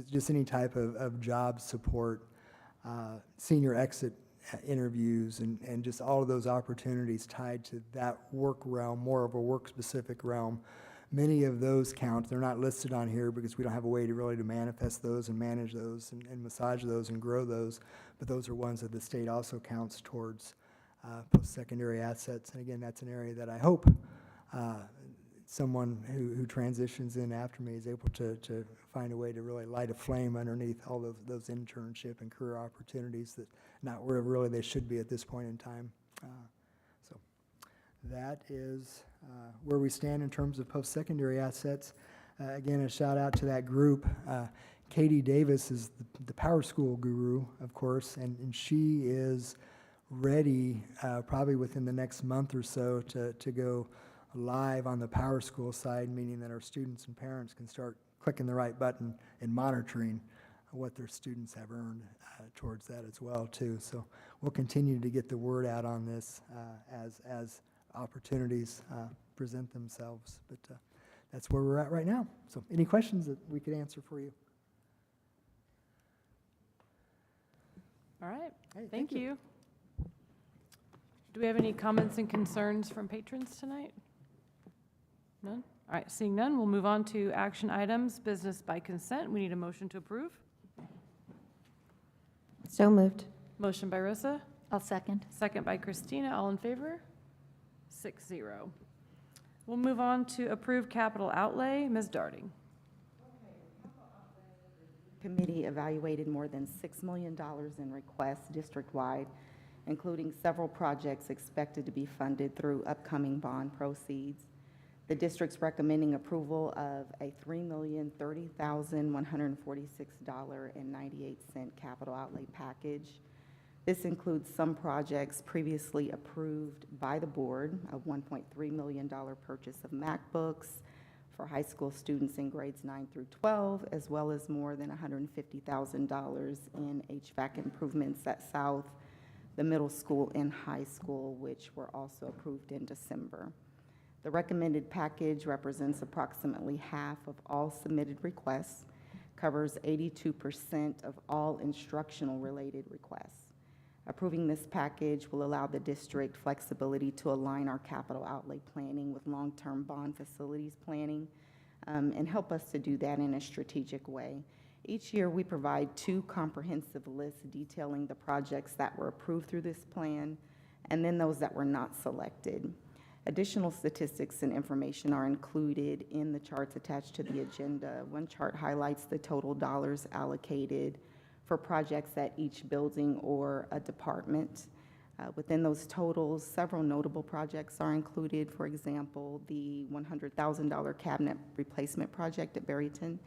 just any type of job support, senior exit interviews, and just all of those opportunities tied to that work realm, more of a work-specific realm. Many of those count. They're not listed on here because we don't have a way to really to manifest those and manage those and massage those and grow those, but those are ones that the state also counts towards post-secondary assets. And again, that's an area that I hope someone who transitions in after me is able to find a way to really light a flame underneath all those internship and career opportunities that not where really they should be at this point in time. So that is where we stand in terms of post-secondary assets. Again, a shout out to that group. Katie Davis is the Power School guru, of course, and she is ready probably within the next month or so to go live on the Power School side, meaning that our students and parents can start clicking the right button and monitoring what their students have earned towards that as well too. So we'll continue to get the word out on this as opportunities present themselves. But that's where we're at right now. So any questions that we could answer for you? All right, Hey, thank you. Do we have any comments and concerns from patrons tonight? None? All right, seeing none, we'll move on to action items, business by consent. We need a motion to approve. So moved. Motion by Rosa, I'll second. second by Christina. All in favor? 6-0. We'll move on to approve capital outlay. Ms. Darding. Committee evaluated more than $6 million in requests district-wide, including several projects expected to be funded through upcoming bond proceeds. The district's recommending approval of a $3,030,146.98 capital outlay package. This includes some projects previously approved by the board, a $1.3 million purchase of MacBooks for high school students in grades 9 through 12, as well as more than $150,000 in HVAC improvements at South, the middle school and high school, which were also approved in December. The recommended package represents approximately half of all submitted requests, covers 82% of all instructional-related requests. Approving this package will allow the district flexibility to align our capital outlay planning with long-term bond facilities planning and help us to do that in a strategic way. Each year, we provide 2 comprehensive lists detailing the projects that were approved through this plan and then those that were not selected. Additional statistics and information are included in the charts attached to the agenda. One chart highlights the total dollars allocated for projects at each building or a department. Within those totals, several notable projects are included. For example, the $100,000 cabinet replacement project at Berryton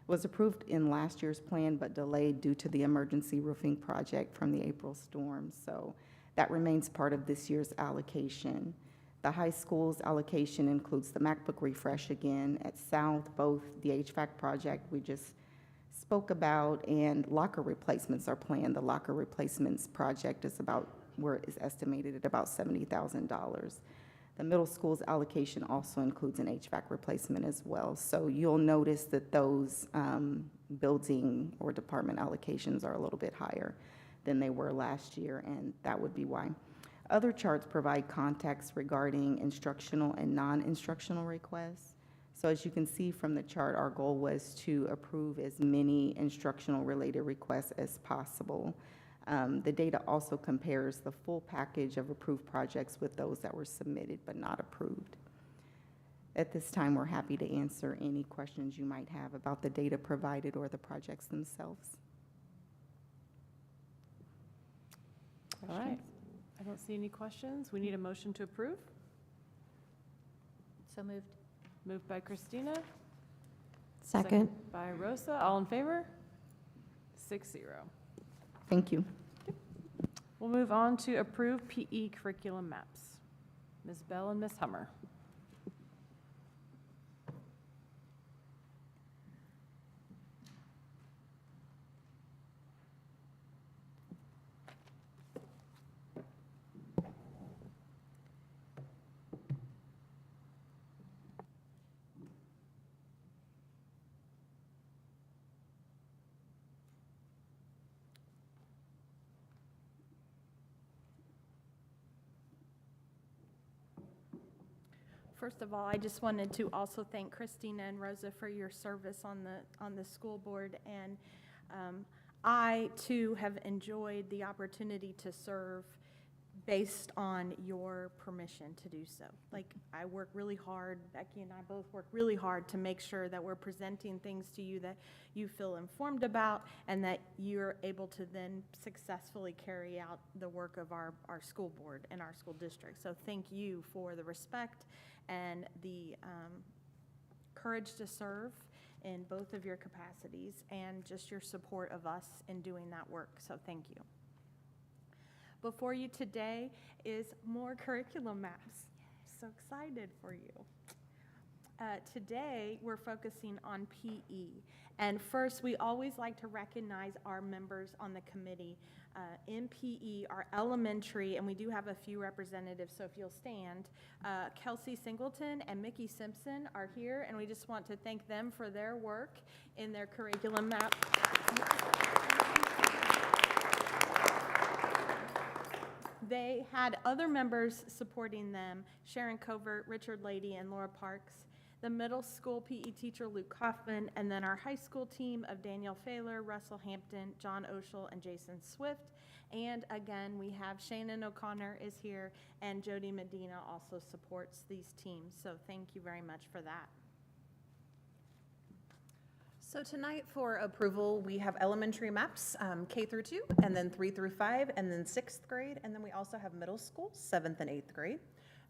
was approved in last year's plan but delayed due to the emergency roofing project from the April storm. So that remains part of this year's allocation. The high school's allocation includes the MacBook refresh again at South, both the HVAC project we just spoke about, and locker replacements are planned. The locker replacements project is estimated at about $70,000. The middle school's allocation also includes an HVAC replacement as well. So you'll notice that those building or department allocations are a little bit higher than they were last year, and that would be why. Other charts provide context regarding instructional and non-instructional requests. So as you can see from the chart, our goal was to approve as many instructional-related requests as possible. The data also compares the full package of approved projects with those that were submitted but not approved. At this time, we're happy to answer any questions you might have about the data provided or the projects themselves. All right. I don't see any questions. We need a motion to approve. So moved. Moved by Christina. Second. By Rosa. All in favor? 6-0. Thank you. We'll move on to approve PE curriculum maps. Ms. Bell and Ms. Hummer. First of all, I just wanted to also thank Christina and Rosa for your service on the school board, and I too have enjoyed the opportunity to serve based on your permission to do so. Like, I work really hard, Becky and I both work really hard to make sure that we're presenting things to you that you feel informed about and that you're able to then successfully carry out the work of our school board and our school district. So thank you for the respect and the courage to serve in both of your capacities and just your support of us in doing that work. So thank you. Before you today is more curriculum maps. So excited for you. Today, we're focusing on PE. And first, we always like to recognize our members on the committee. In PE, our elementary, and we do have a few representatives, so if you'll stand, Kelsey Singleton and Mickey Simpson are here, and we just want to thank them for their work in their curriculum map. They had other members supporting them, Sharon Covert, Richard Lady, and Laura Parks, the middle school PE teacher, Luke Kaufman, and then our high school team of Danielle Failer, Russell Hampton, John Oshel, and Jason Swift. And again, we have Shannon O'Connor is here, and Jody Medina also supports these teams. So thank you very much for that. So tonight for approval, we have elementary maps, K through 2, and then 3 through 5, and then 6th grade, and then we also have middle school, 7th and 8th grade,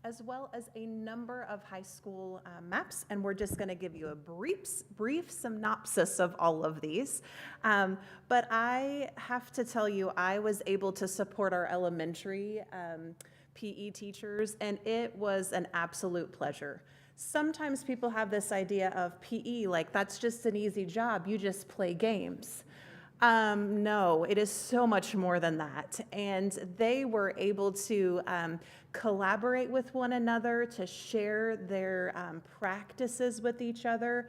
as well as a number of high school maps, and we're just going to give you a brief synopsis of all of these. But I have to tell you, I was able to support our elementary PE teachers, and it was an absolute pleasure. Sometimes people have this idea of PE, like that's just an easy job, you just play games. No, it is so much more than that. And they were able to collaborate with one another, to share their practices with each other,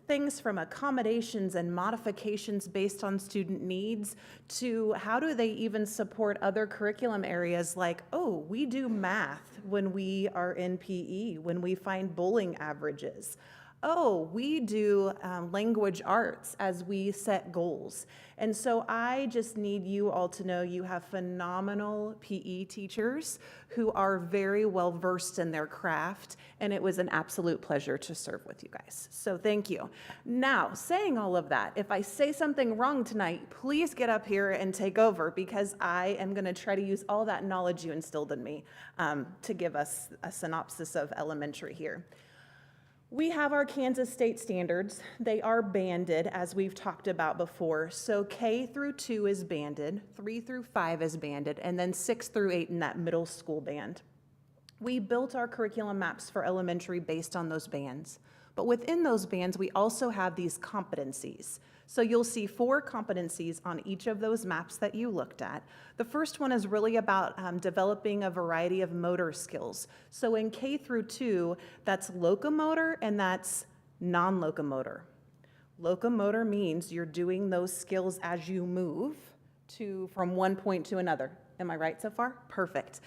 things from accommodations and modifications based on student needs to how do they even support other curriculum areas like, oh, we do math when we are in PE, when we find bowling averages. Oh, we do language arts as we set goals. And so I just need you all to know you have phenomenal PE teachers who are very well versed in their craft, and it was an absolute pleasure to serve with you guys. So thank you. Now, saying all of that, if I say something wrong tonight, please get up here and take over, because I am going to try to use all that knowledge you instilled in me to give us a synopsis of elementary here. We have our Kansas state standards. They are banded, as we've talked about before. So K through 2 is banded, 3 through 5 is banded, and then 6 through 8 in that middle school band. We built our curriculum maps for elementary based on those bands. But within those bands, we also have these competencies. So you'll see 4 competencies on each of those maps that you looked at. The first one is really about developing a variety of motor skills. So in K through 2, that's locomotor and that's non-locomotor. Locomotor means you're doing those skills as you move from one point to another. Am I right so far? Perfect.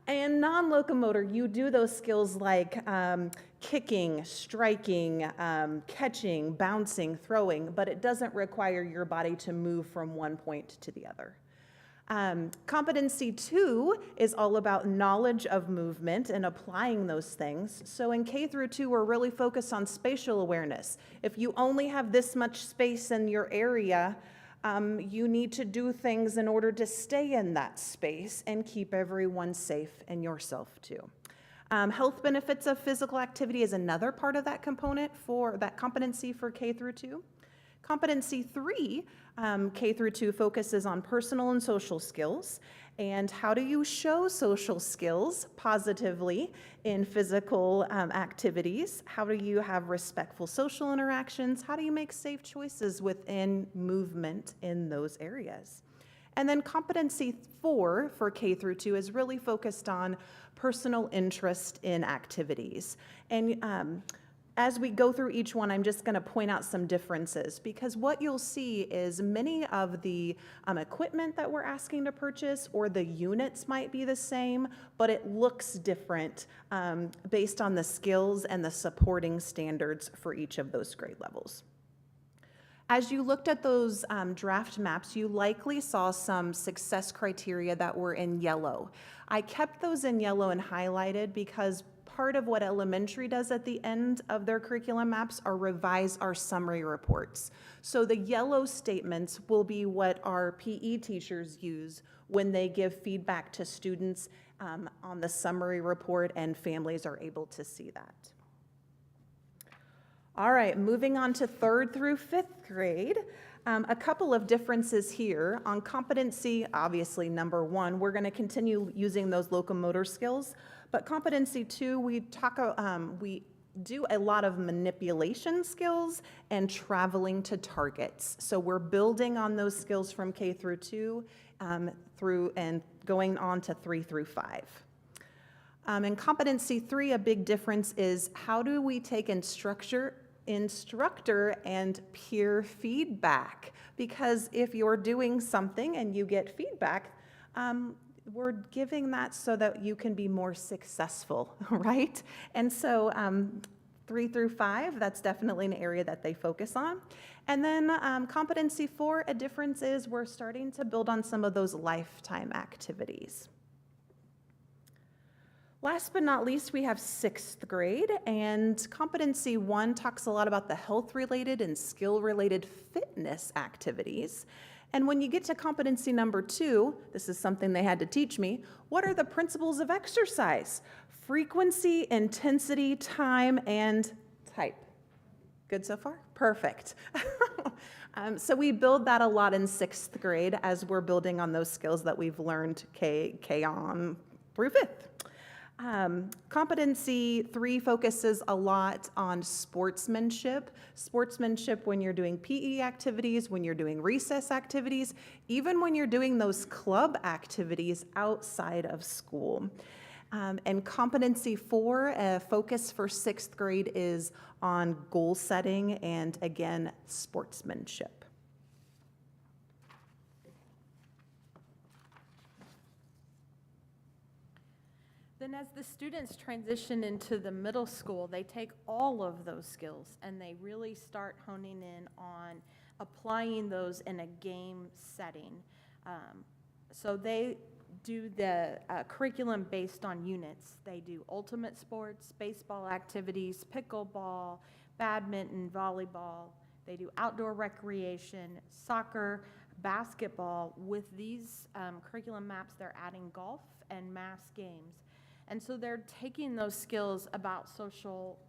And non-locomotor, you do those skills like kicking, striking, catching, bouncing, throwing, but it doesn't require your body to move from one point to the other. Competency 2 is all about knowledge of movement and applying those things. So in K through 2, we're really focused on spatial awareness. If you only have this much space in your area, you need to do things in order to stay in that space and keep everyone safe and yourself too. Health benefits of physical activity is another part of that component for that competency for K through 2. Competency 3, K through 2, focuses on personal and social skills. And how do you show social skills positively in physical activities? How do you have respectful social interactions? How do you make safe choices within movement in those areas? And then competency 4 for K through 2 is really focused on personal interest in activities. And as we go through each one, I'm just going to point out some differences, because what you'll see is many of the equipment that we're asking to purchase or the units might be the same, but it looks different based on the skills and the supporting standards for each of those grade levels. As you looked at those draft maps, you likely saw some success criteria that were in yellow. I kept those in yellow and highlighted because part of what elementary does at the end of their curriculum maps are revise our summary reports. So the yellow statements will be what our PE teachers use when they give feedback to students on the summary report, and families are able to see that. All right, moving on to 3rd through 5th grade. A couple of differences here. On competency, obviously, number 1, we're going to continue using those locomotor skills. But competency 2, we do a lot of manipulation skills and traveling to targets. So we're building on those skills from K through 2 through and going on to 3 through 5. In competency 3, a big difference is how do we take instructor and peer feedback? Because if you're doing something and you get feedback, we're giving that so that you can be more successful, right? And so 3 through 5, that's definitely an area that they focus on. And then competency 4, a difference is we're starting to build on some of those lifetime activities. Last but not least, we have 6th grade, and competency 1 talks a lot about the health-related and skill-related fitness activities. And when you get to competency number 2, this is something they had to teach me, what are the principles of exercise? Frequency, intensity, time, and type. Good so far? Perfect. So we build that a lot in 6th grade as we're building on those skills that we've learned K on through 5th. Competency 3 focuses a lot on sportsmanship. Sportsmanship when you're doing PE activities, when you're doing recess activities, even when you're doing those club activities outside of school. And competency 4, a focus for 6th grade is on goal setting and, again, sportsmanship. Then as the students transition into the middle school, they take all of those skills and they really start honing in on applying those in a game setting. So they do the curriculum based on units. They do ultimate sports, baseball activities, pickleball, badminton, volleyball. They do outdoor recreation, soccer, basketball. With these curriculum maps, they're adding golf and mass games. And so they're taking those skills about social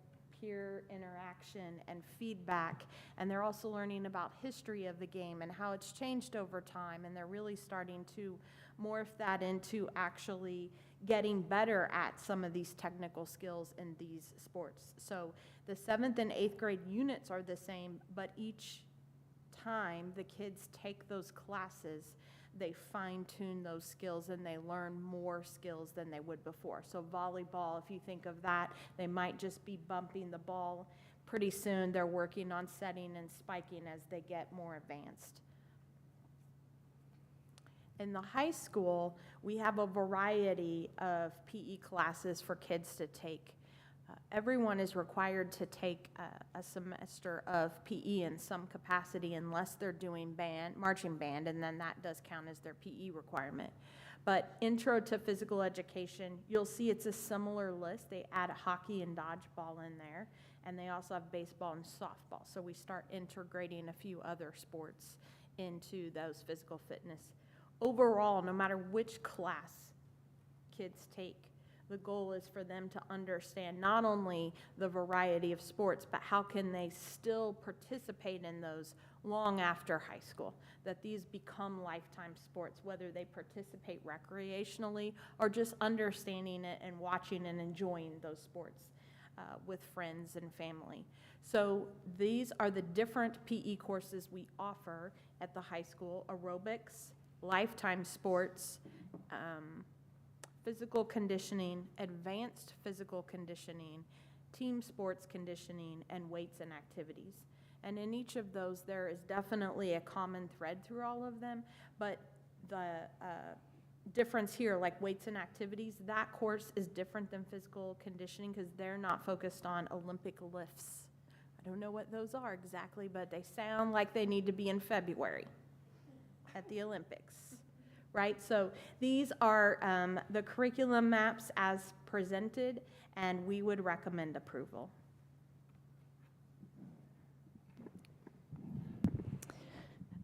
peer interaction and feedback, and they're also learning about history of the game and how it's changed over time, and they're really starting to morph that into actually getting better at some of these technical skills in these sports. So the 7th and 8th grade units are the same, but each time the kids take those classes, they fine-tune those skills and they learn more skills than they would before. So volleyball, if you think of that, they might just be bumping the ball. Pretty soon they're working on setting and spiking as they get more advanced. In the high school, we have a variety of PE classes for kids to take. Everyone is required to take a semester of PE in some capacity unless they're doing marching band, and then that does count as their PE requirement. But intro to physical education, you'll see it's a similar list. They add hockey and dodgeball in there, and they also have baseball and softball. So we start integrating a few other sports into those physical fitness. Overall, no matter which class kids take, the goal is for them to understand not only the variety of sports, but how can they still participate in those long after high school, that these become lifetime sports, whether they participate recreationally or just understanding it and watching and enjoying those sports with friends and family. So these are the different PE courses we offer at the high school: aerobics, lifetime sports, physical conditioning, advanced physical conditioning, team sports conditioning, and weights and activities. And in each of those, there is definitely a common thread through all of them, but the difference here, like weights and activities, that course is different than physical conditioning because they're not focused on Olympic lifts. I don't know what those are exactly, but they sound like they need to be in February at the Olympics. Right, so these are the curriculum maps as presented, and we would recommend approval.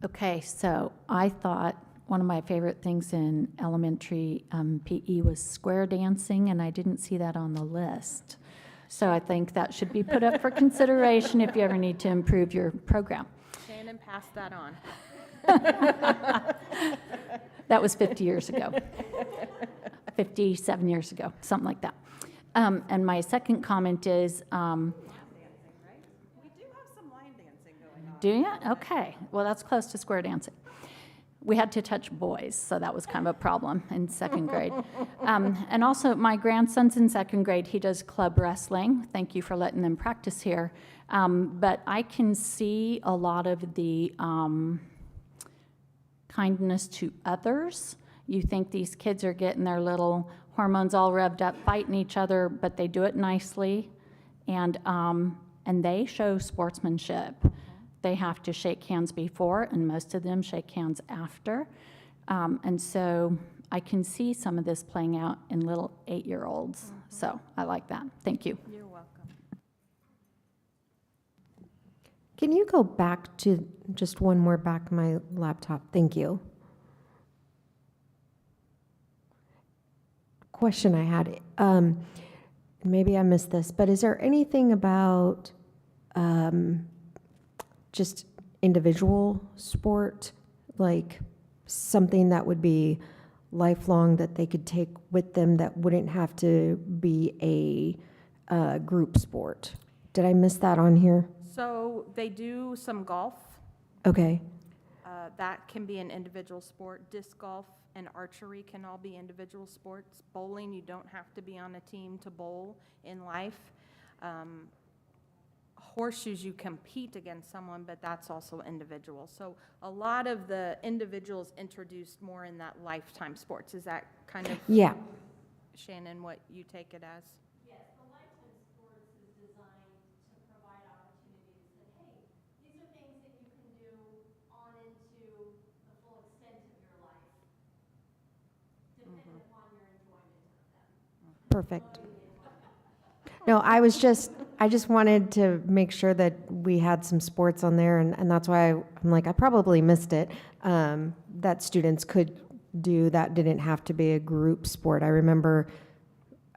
Okay, so I thought one of my favorite things in elementary PE was square dancing, and I didn't see that on the list. So I think that should be put up for consideration if you ever need to improve your program. Shannon, pass that on. That was 50 years ago, 57 years ago, something like that. And my second comment is, We do have some line dancing going on. do you? Okay, well, that's close to square dancing. We had to touch boys, so that was kind of a problem in second grade. And also, my grandson's in second grade. He does club wrestling. Thank you for letting them practice here. But I can see a lot of the kindness to others. You think these kids are getting their little hormones all revved up, fighting each other, but they do it nicely, and they show sportsmanship. They have to shake hands before, and most of them shake hands after. And so I can see some of this playing out in little 8-year-olds. So I like that. Thank you. You're welcome. Can you go back to just one more back to my laptop? Thank you. Question I had, maybe I missed this, but is there anything about just individual sport, like something that would be lifelong that they could take with them that wouldn't have to be a group sport? Did I miss that on here? So they do some golf. Okay. That can be an individual sport. Disc golf and archery can all be individual sports. Bowling, you don't have to be on a team to bowl in life. Horseshoes, you compete against someone, but that's also individual. So a lot of the individuals introduced more in that lifetime sports. Is that kind of, Yeah. Shannon, what you take it as? Yes, the lifetime sports is designed to provide opportunities that, hey, these are things that you can do on into the full extent of your life, depending upon your enjoyment of them. Perfect. No, I just wanted to make sure that we had some sports on there, and that's why I'm like, I probably missed it, that students could do that didn't have to be a group sport. I remember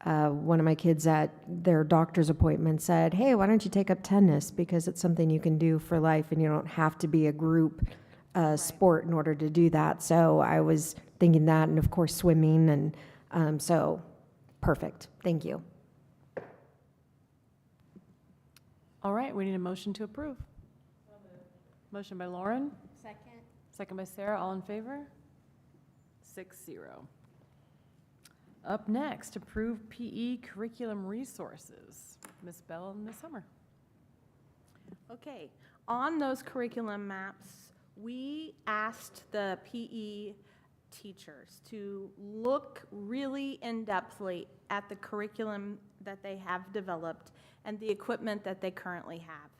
one of my kids at their doctor's appointment said, hey, why don't you take up tennis, because it's something you can do for life and you don't have to be a group sport in order to do that. So I was thinking that, and of course swimming, and so perfect. Thank you. All right, we need a motion to approve. Motion by Lauren, Second. second by Sarah, all in favor? 6-0. Up next, approve PE curriculum resources. Ms. Bell and Ms. Hummer. Okay, on those curriculum maps, we asked the PE teachers to look really in-depthly at the curriculum that they have developed and the equipment that they currently have,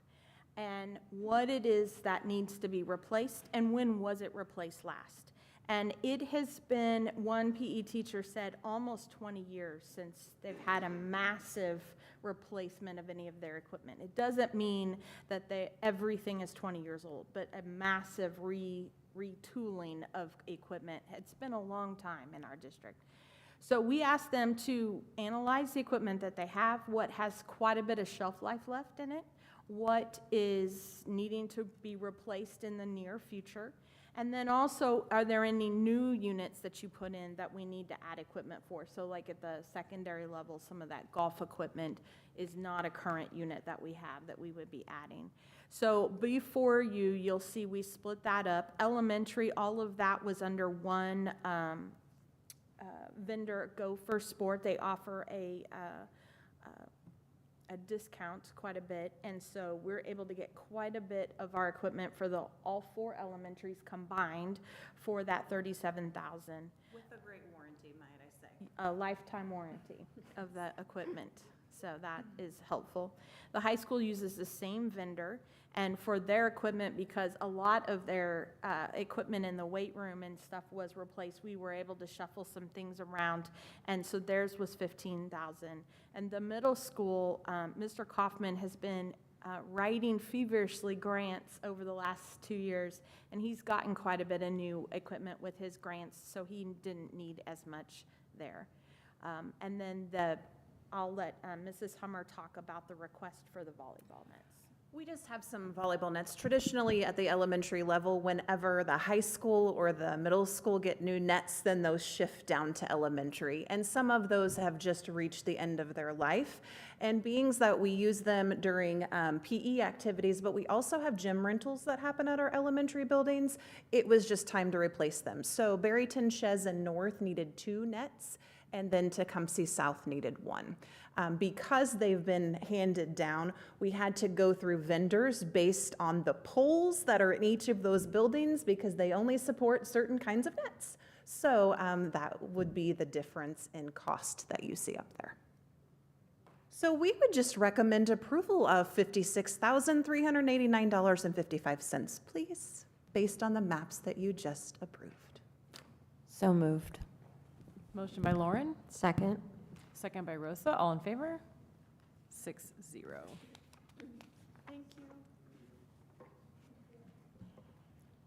and what it is that needs to be replaced, and when was it replaced last. And it has been, one PE teacher said, almost 20 years since they've had a massive replacement of any of their equipment. It doesn't mean that everything is 20 years old, but a massive retooling of equipment. It's been a long time in our district. So we asked them to analyze the equipment that they have, what has quite a bit of shelf life left in it, what is needing to be replaced in the near future, and then also, are there any new units that you put in that we need to add equipment for? So like at the secondary level, some of that golf equipment is not a current unit that we have that we would be adding. So before you'll see we split that up. Elementary, all of that was under one vendor, Go for Sport. They offer a discount quite a bit, and so we're able to get quite a bit of our equipment for all 4 elementaries combined for that $37,000. With a great warranty, might I say. A lifetime warranty of the equipment, so that is helpful. The high school uses the same vendor, and for their equipment, because a lot of their equipment in the weight room and stuff was replaced, we were able to shuffle some things around, and so theirs was $15,000. And the middle school, Mr. Kaufman has been writing feverishly grants over the last 2 years, and he's gotten quite a bit of new equipment with his grants, so he didn't need as much there. And then I'll let Mrs. Hummer talk about the request for the volleyball nets. We just have some volleyball nets. Traditionally, at the elementary level, whenever the high school or the middle school get new nets, then those shift down to elementary. And some of those have just reached the end of their life. And being that we use them during PE activities, but we also have gym rentals that happen at our elementary buildings, it was just time to replace them. So Barryton, Shez, and North needed 2 nets, and then Tecumseh South needed 1. Because they've been handed down, we had to go through vendors based on the poles that are in each of those buildings because they only support certain kinds of nets. So that would be the difference in cost that you see up there. So we would just recommend approval of $56,389.55, please, based on the maps that you just approved. So moved. Motion by Lauren, Second. second by Rosa, all in favor? 6-0. Thank you.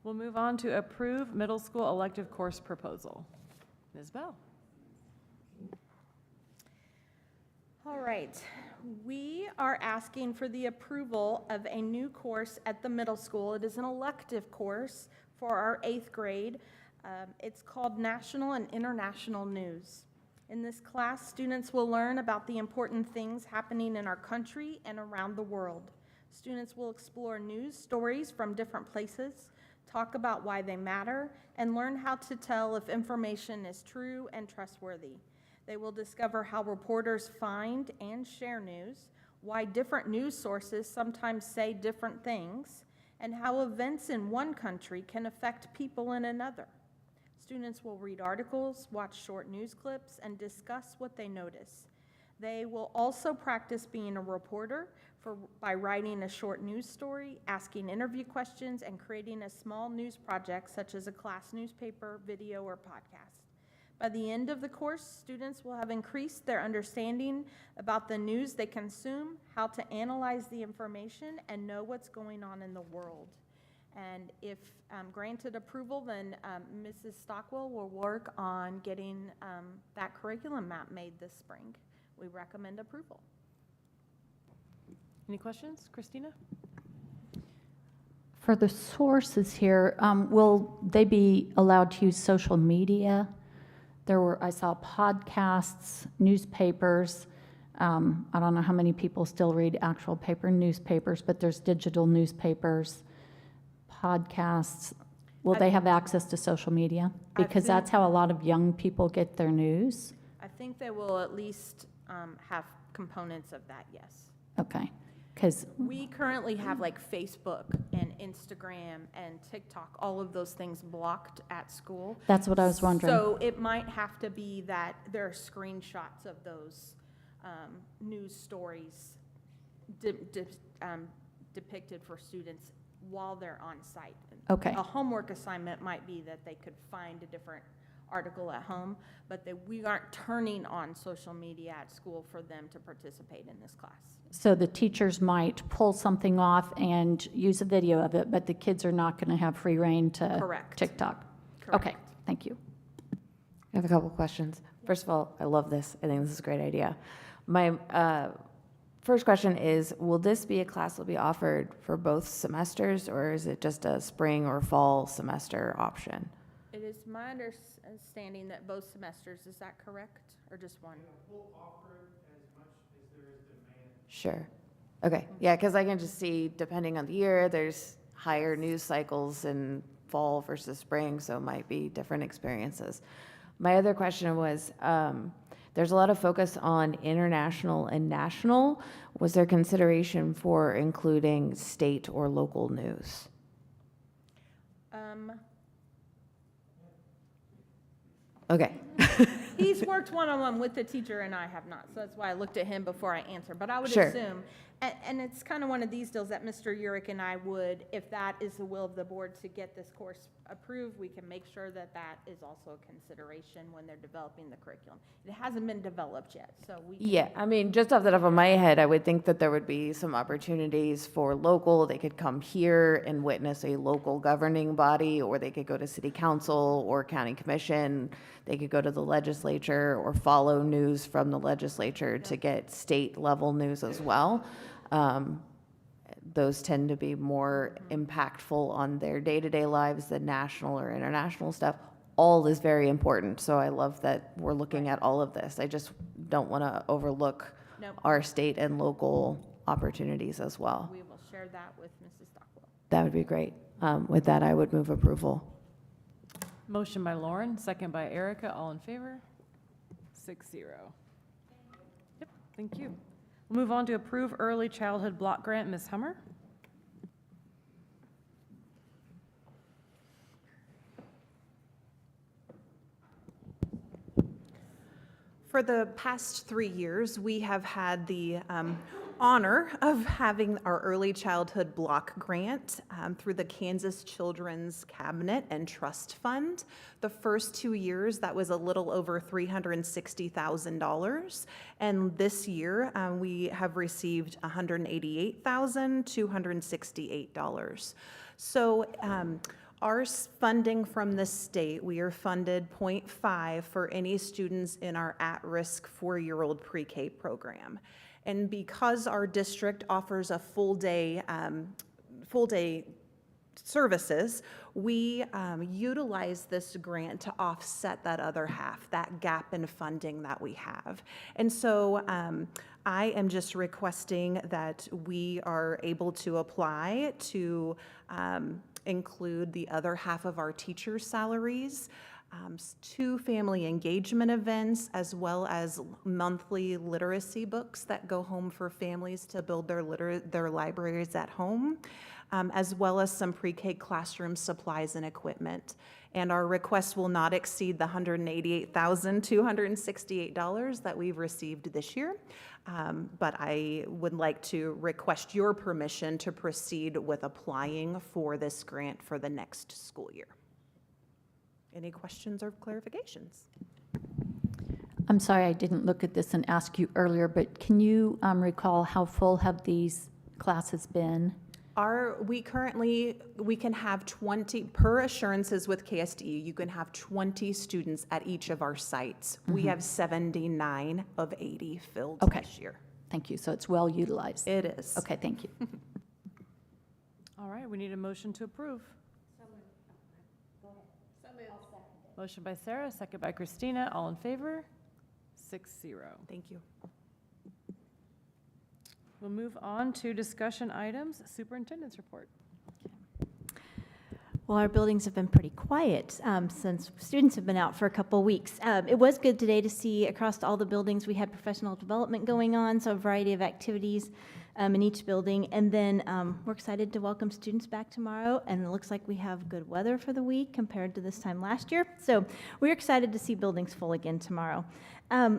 We'll move on to approve middle school elective course proposal. Ms. Bell. All right, we are asking for the approval of a new course at the middle school. It is an elective course for our 8th grade. It's called National and International News. In this class, students will learn about the important things happening in our country and around the world. Students will explore news stories from different places, talk about why they matter, and learn how to tell if information is true and trustworthy. They will discover how reporters find and share news, why different news sources sometimes say different things, and how events in one country can affect people in another. Students will read articles, watch short news clips, and discuss what they notice. They will also practice being a reporter by writing a short news story, asking interview questions, and creating a small news project such as a class newspaper, video, or podcast. By the end of the course, students will have increased their understanding about the news they consume, how to analyze the information, and know what's going on in the world. And if granted approval, then Mrs. Stockwell will work on getting that curriculum map made this spring. We recommend approval. Any questions? Christina? For the sources here, will they be allowed to use social media I saw podcasts, newspapers. I don't know how many people still read actual paper newspapers, but there's digital newspapers, podcasts. Will they have access to social media? I Because think- that's how a lot of young people get their news. I think they will at least have components of that, yes. Okay, because, We currently have like Facebook and Instagram and TikTok, all of those things blocked at school. that's what I was wondering. So it might have to be that there are screenshots of those news stories depicted for students while they're on site. Okay. A homework assignment might be that they could find a different article at home, but that we aren't turning on social media at school for them to participate in this class. So the teachers might pull something off and use a video of it, but the kids are not going to have free reign to Correct. TikTok? Correct. Okay, thank you. I have a couple questions. First of all, I love this. I think this is a great idea. My first question is, will this be a class that will be offered for both semesters, or is it just a spring or fall semester option? It is my understanding that both semesters, is that correct, or just one? We'll offer it as much as there is demand. Sure. Okay, yeah, because I can just see, depending on the year, there's higher news cycles in fall versus spring, so it might be different experiences. My other question was, there's a lot of focus on international and national. Was there consideration for including state or local news? Okay. He's worked one-on-one with the teacher and I have not, so that's why I looked at him before I answered. But I would Sure. assume, and it's kind of one of these deals that Mr. Urick and I would, if that is the will of the board to get this course approved, we can make sure that that is also a consideration when they're developing the curriculum. It hasn't been developed yet, so we. Yeah, I mean, just off the top of my head, I would think that there would be some opportunities for local. They could come here and witness a local governing body, or they could go to city council or county commission. They could go to the legislature or follow news from the legislature to get state level news as well. Those tend to be more impactful on their day-to-day lives than national or international stuff. All is very important, so I love that we're looking at all of this. I just don't want to overlook Nope. our state and local opportunities as well. We will share that with Mrs. Stockwell. That would be great. With that, I would move approval. Motion by Lauren, second by Erica, all in favor? 6-0. Yep, thank you. We'll move on to approve early childhood block grant, Ms. Hummer. For the past 3 years, we have had the honor of having our early childhood block grant through the Kansas Children's Cabinet and Trust Fund. The first 2 years, that was a little over $360,000. And this year, we have received $188,268. So our funding from the state, we are funded 0.5 for any students in our at-risk 4-year-old pre-K program. And because our district offers a full-day services, we utilize this grant to offset that other half, that gap in funding that we have. And so I am just requesting that we are able to apply to include the other half of our teachers' salaries, 2 family engagement events, as well as monthly literacy books that go home for families to build their libraries at home, as well as some pre-K classroom supplies and equipment. And our request will not exceed the $188,268 that we've received this year. But I would like to request your permission to proceed with applying for this grant for the next school year. Any questions or clarifications? I'm sorry, I didn't look at this and ask you earlier, but can you recall how full have these classes been? We can have 20, per assurances with KSDE, you can have 20 students at each of our sites. We have 79 of 80 filled Okay. this year. Thank you, so it's well utilized. It is. Okay, thank you. All right, we need a motion to approve. Motion by Sarah, second by Christina. All in favor? 6-0. Thank you. We'll move on to discussion items. Superintendent's report. Well, our buildings have been pretty quiet since students have been out for a couple weeks. It was good today to see across all the buildings, we had professional development going on, so a variety of activities in each building. And then we're excited to welcome students back tomorrow, and it looks like we have good weather for the week compared to this time last year. So we're excited to see buildings full again tomorrow.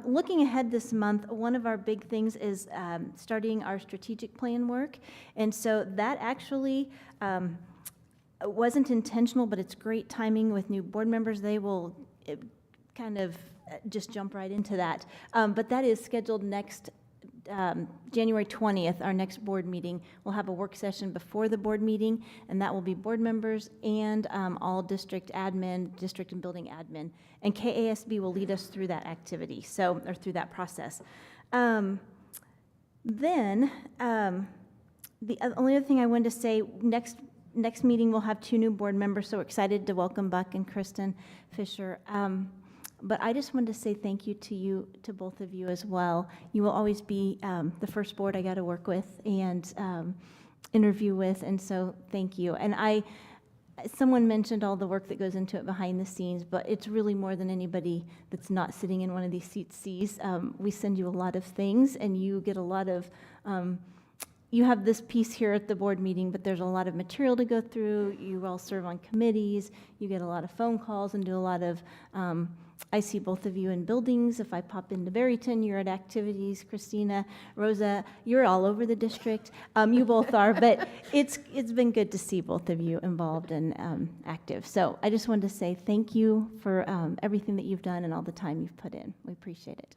Looking ahead this month, one of our big things is starting our strategic plan work. And so that actually it wasn't intentional, but it's great timing with new board members. They will kind of just jump right into that. But that is scheduled next January 20th, our next board meeting. We'll have a work session before the board meeting, and that will be board members and all district admin, district and building admin. And KASB will lead us through that activity, or through that process. The only other thing I wanted to say, next meeting, we'll have 2 new board members, so excited to welcome Buck and Kristen Fisher. But I just wanted to say thank you to both of you as well. You will always be the first board I got to work with and interview with, and so thank you. And someone mentioned all the work that goes into it behind the scenes, but it's really more than anybody that's not sitting in one of these seats sees. We send you a lot of things, and you get a lot of you have this piece here at the board meeting, but there's a lot of material to go through. You all serve on committees. You get a lot of phone calls and do a lot of, I see both of you in buildings. If I pop into Barryton, you're at activities. Christina, Rosa, you're all over the district. You both are, but it's been good to see both of you involved and active. So I just wanted to say thank you for everything that you've done and all the time you've put in. We appreciate it.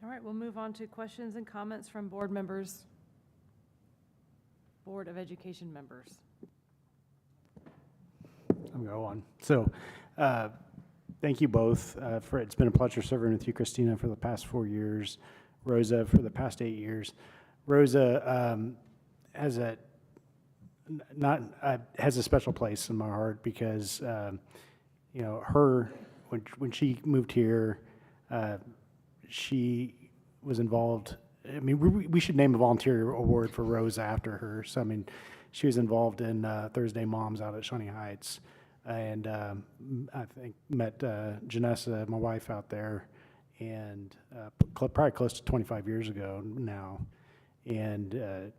All right, we'll move on to questions and comments from board members, Board of Education members. I'm going to go on. So thank you both. It's been a pleasure serving with you, Christina, for the past 4 years, Rosa for the past 8 years. Rosa has a special place in my heart because, when she moved here, she was involved. I mean, we should name a volunteer award for Rose after her. So, I mean, she was involved in Thursday Moms out at Shawnee Heights. And I think met Janessa, my wife, out there, and probably close to 25 years ago now. And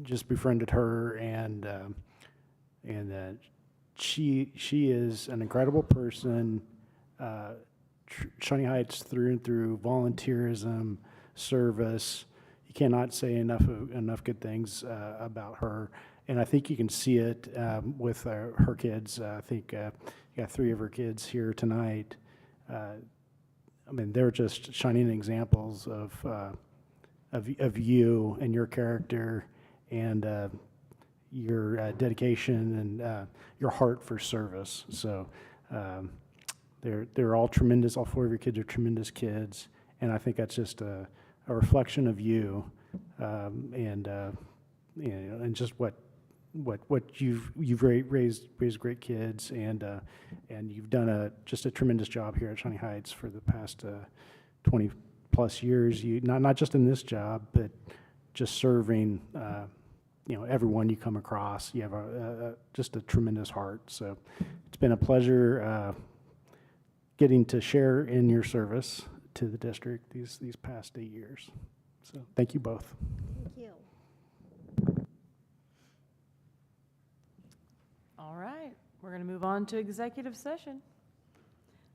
just befriended her, and she is an incredible person. Shawnee Heights through and through, volunteerism, service. You cannot say enough good things about her, and I think you can see it with her kids. I think you got 3 of her kids here tonight. I mean, they're just shining examples of you and your character and your dedication and your heart for service. So. They're all tremendous. All 4 of your kids are tremendous kids, and I think that's just a reflection of you, and just what you've raised great kids, and you've done just a tremendous job here at Shawnee Heights for the past 20 plus years. You not just in this job, but just serving. Everyone you come across. You have just a tremendous heart. So it's been a pleasure. Getting to share in your service to the district these past 8 years. So thank you both. Thank you. All right, we're going to move on to executive session.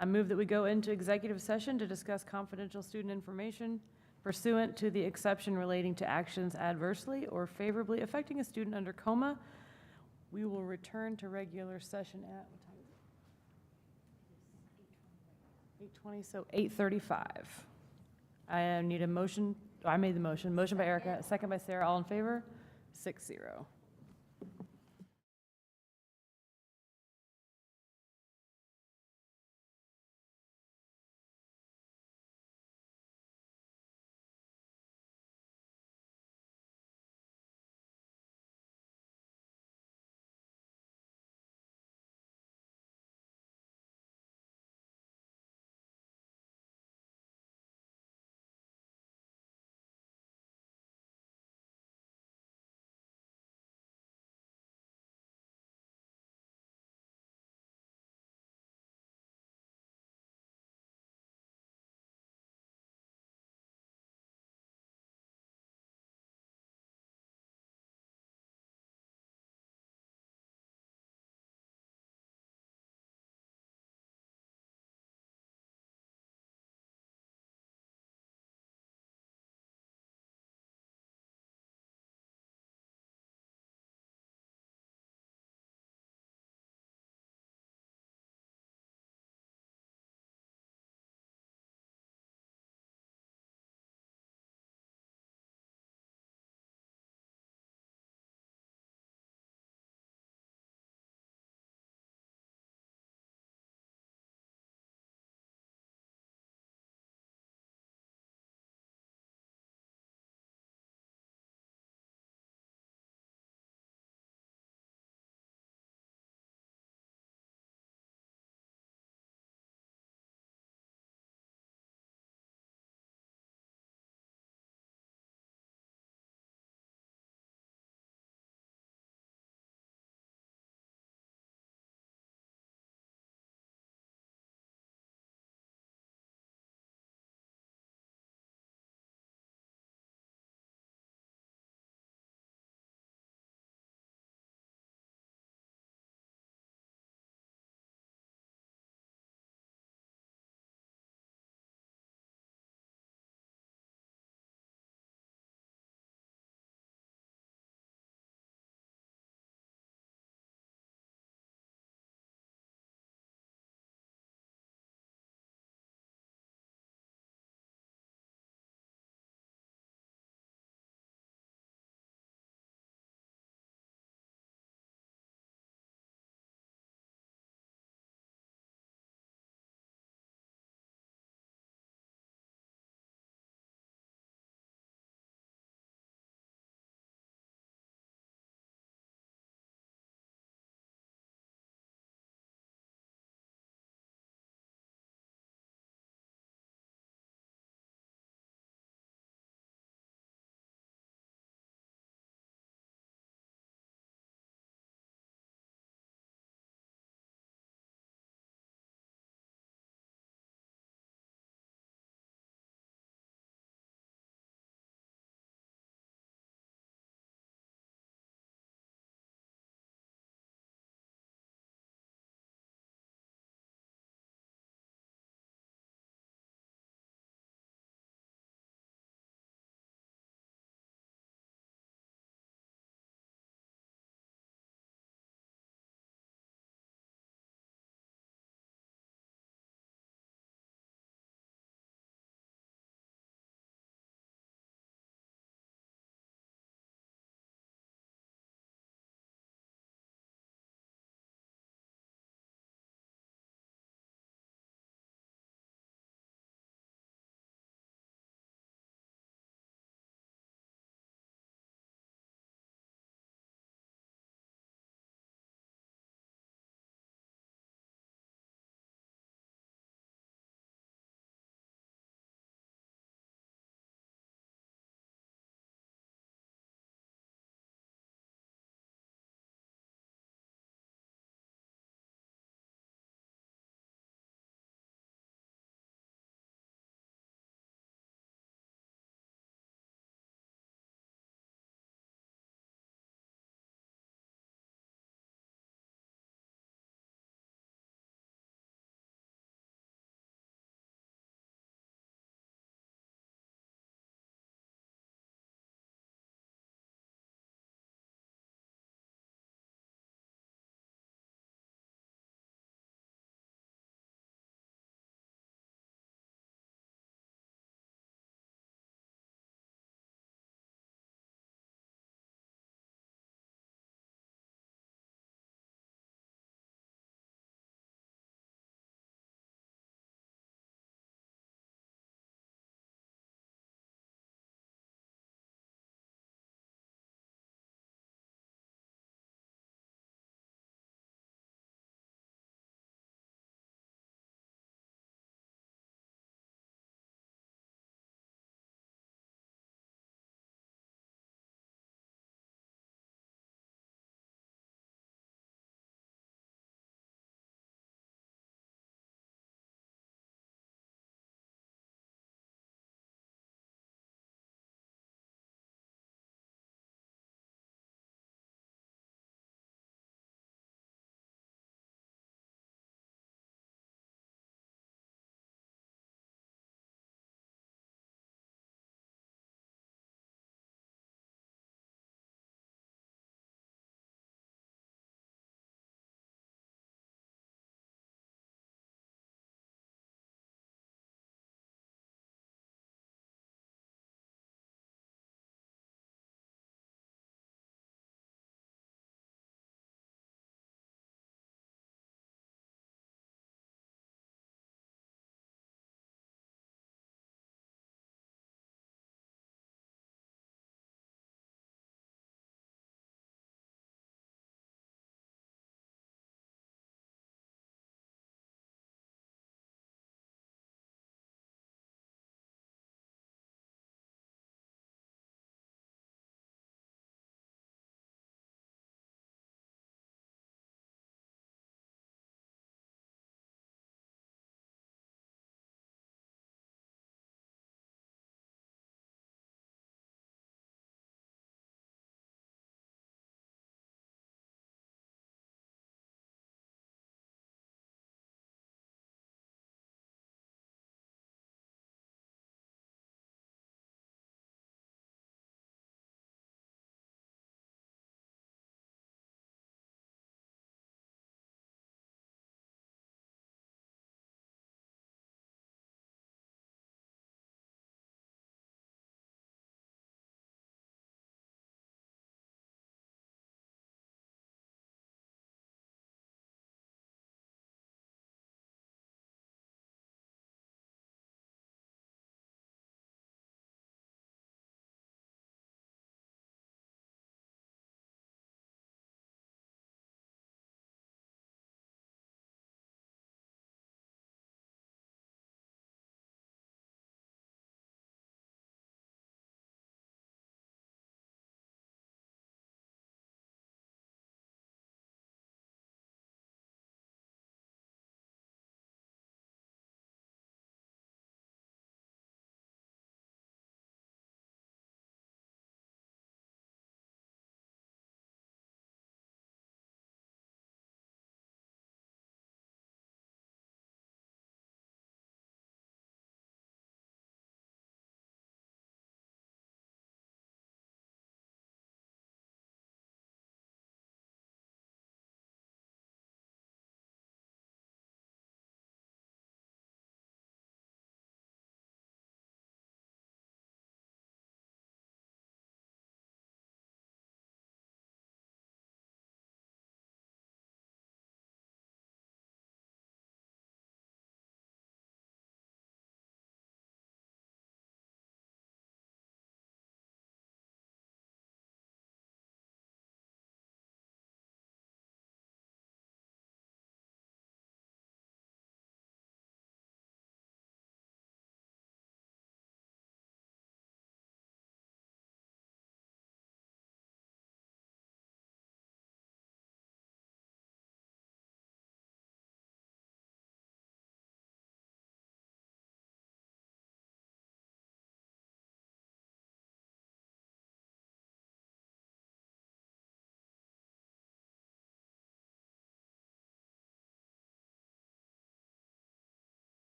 I move that we go into executive session to discuss confidential student information pursuant to the exception relating to actions adversely or favorably affecting a student under coma. We will return to regular session at, what time is it? 8:20, so 8:35. I need a motion. I made the motion. Motion by Erica, second by Sarah. All in favor? 6-0.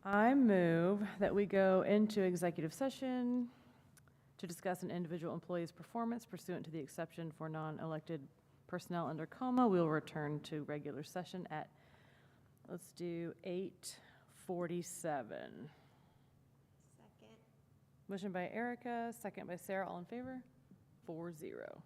I move that we go into executive session to discuss an individual employee's performance pursuant to the exception for non-elected personnel under comma. We'll return to regular session at, let's do 8:47. Second. Motion by Erica, second by Sarah, all in favor? 4-0.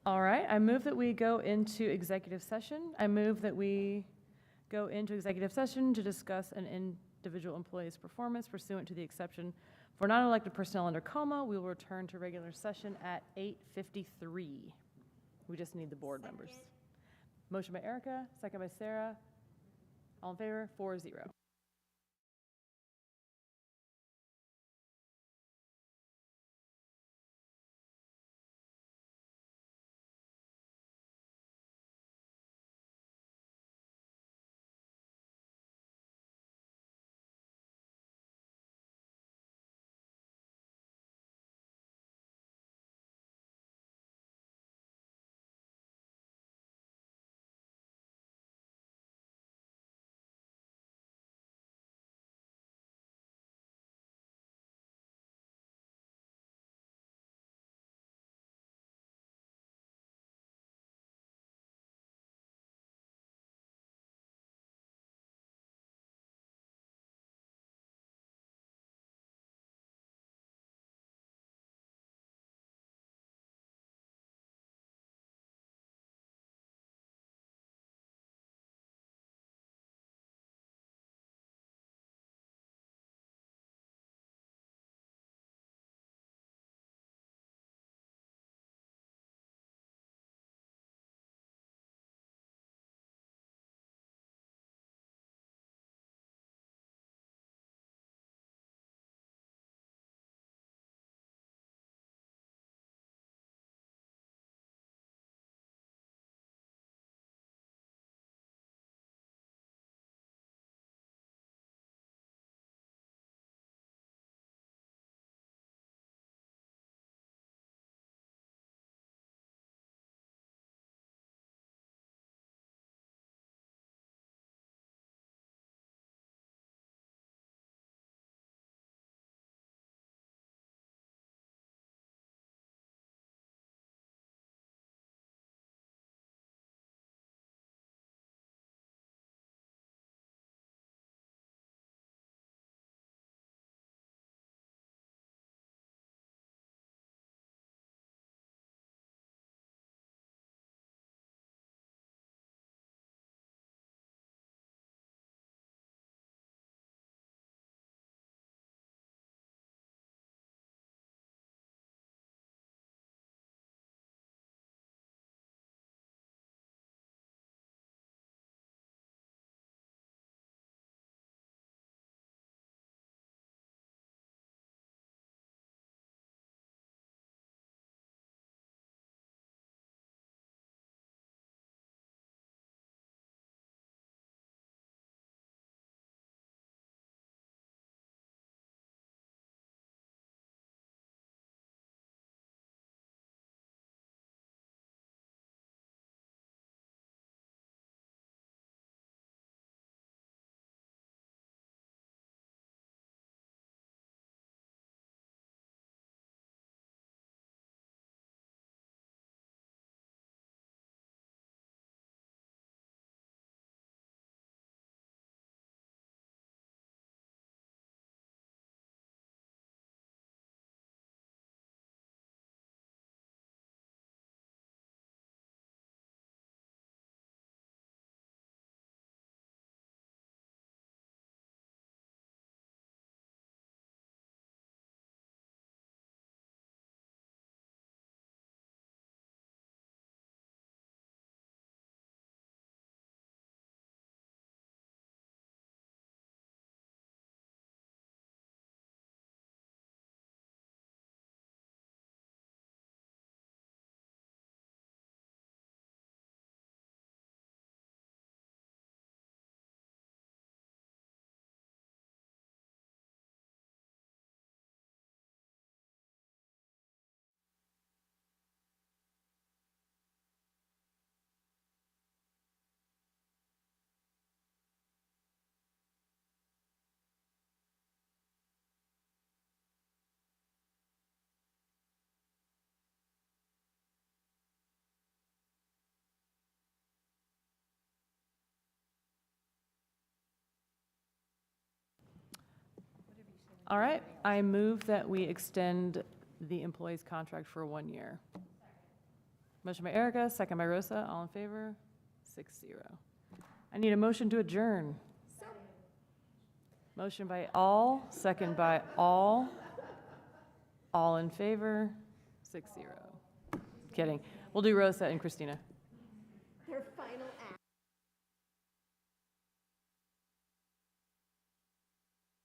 All right, I move that we go into executive session. I move that we go into executive session to discuss an individual employee's performance pursuant to the exception for non-elected personnel under coma. We will return to regular session at 8:53. We just need the board members. Motion by Erica, second by Sarah. All in favor, 4-0. All right, I move that we extend the employee's contract for 1 year. Motion by Erica, second by Rosa. All in favor? 6-0. I need a motion to adjourn. Motion by all, second by all. All in favor? 6-0. Kidding. We'll do Rosa and Christina.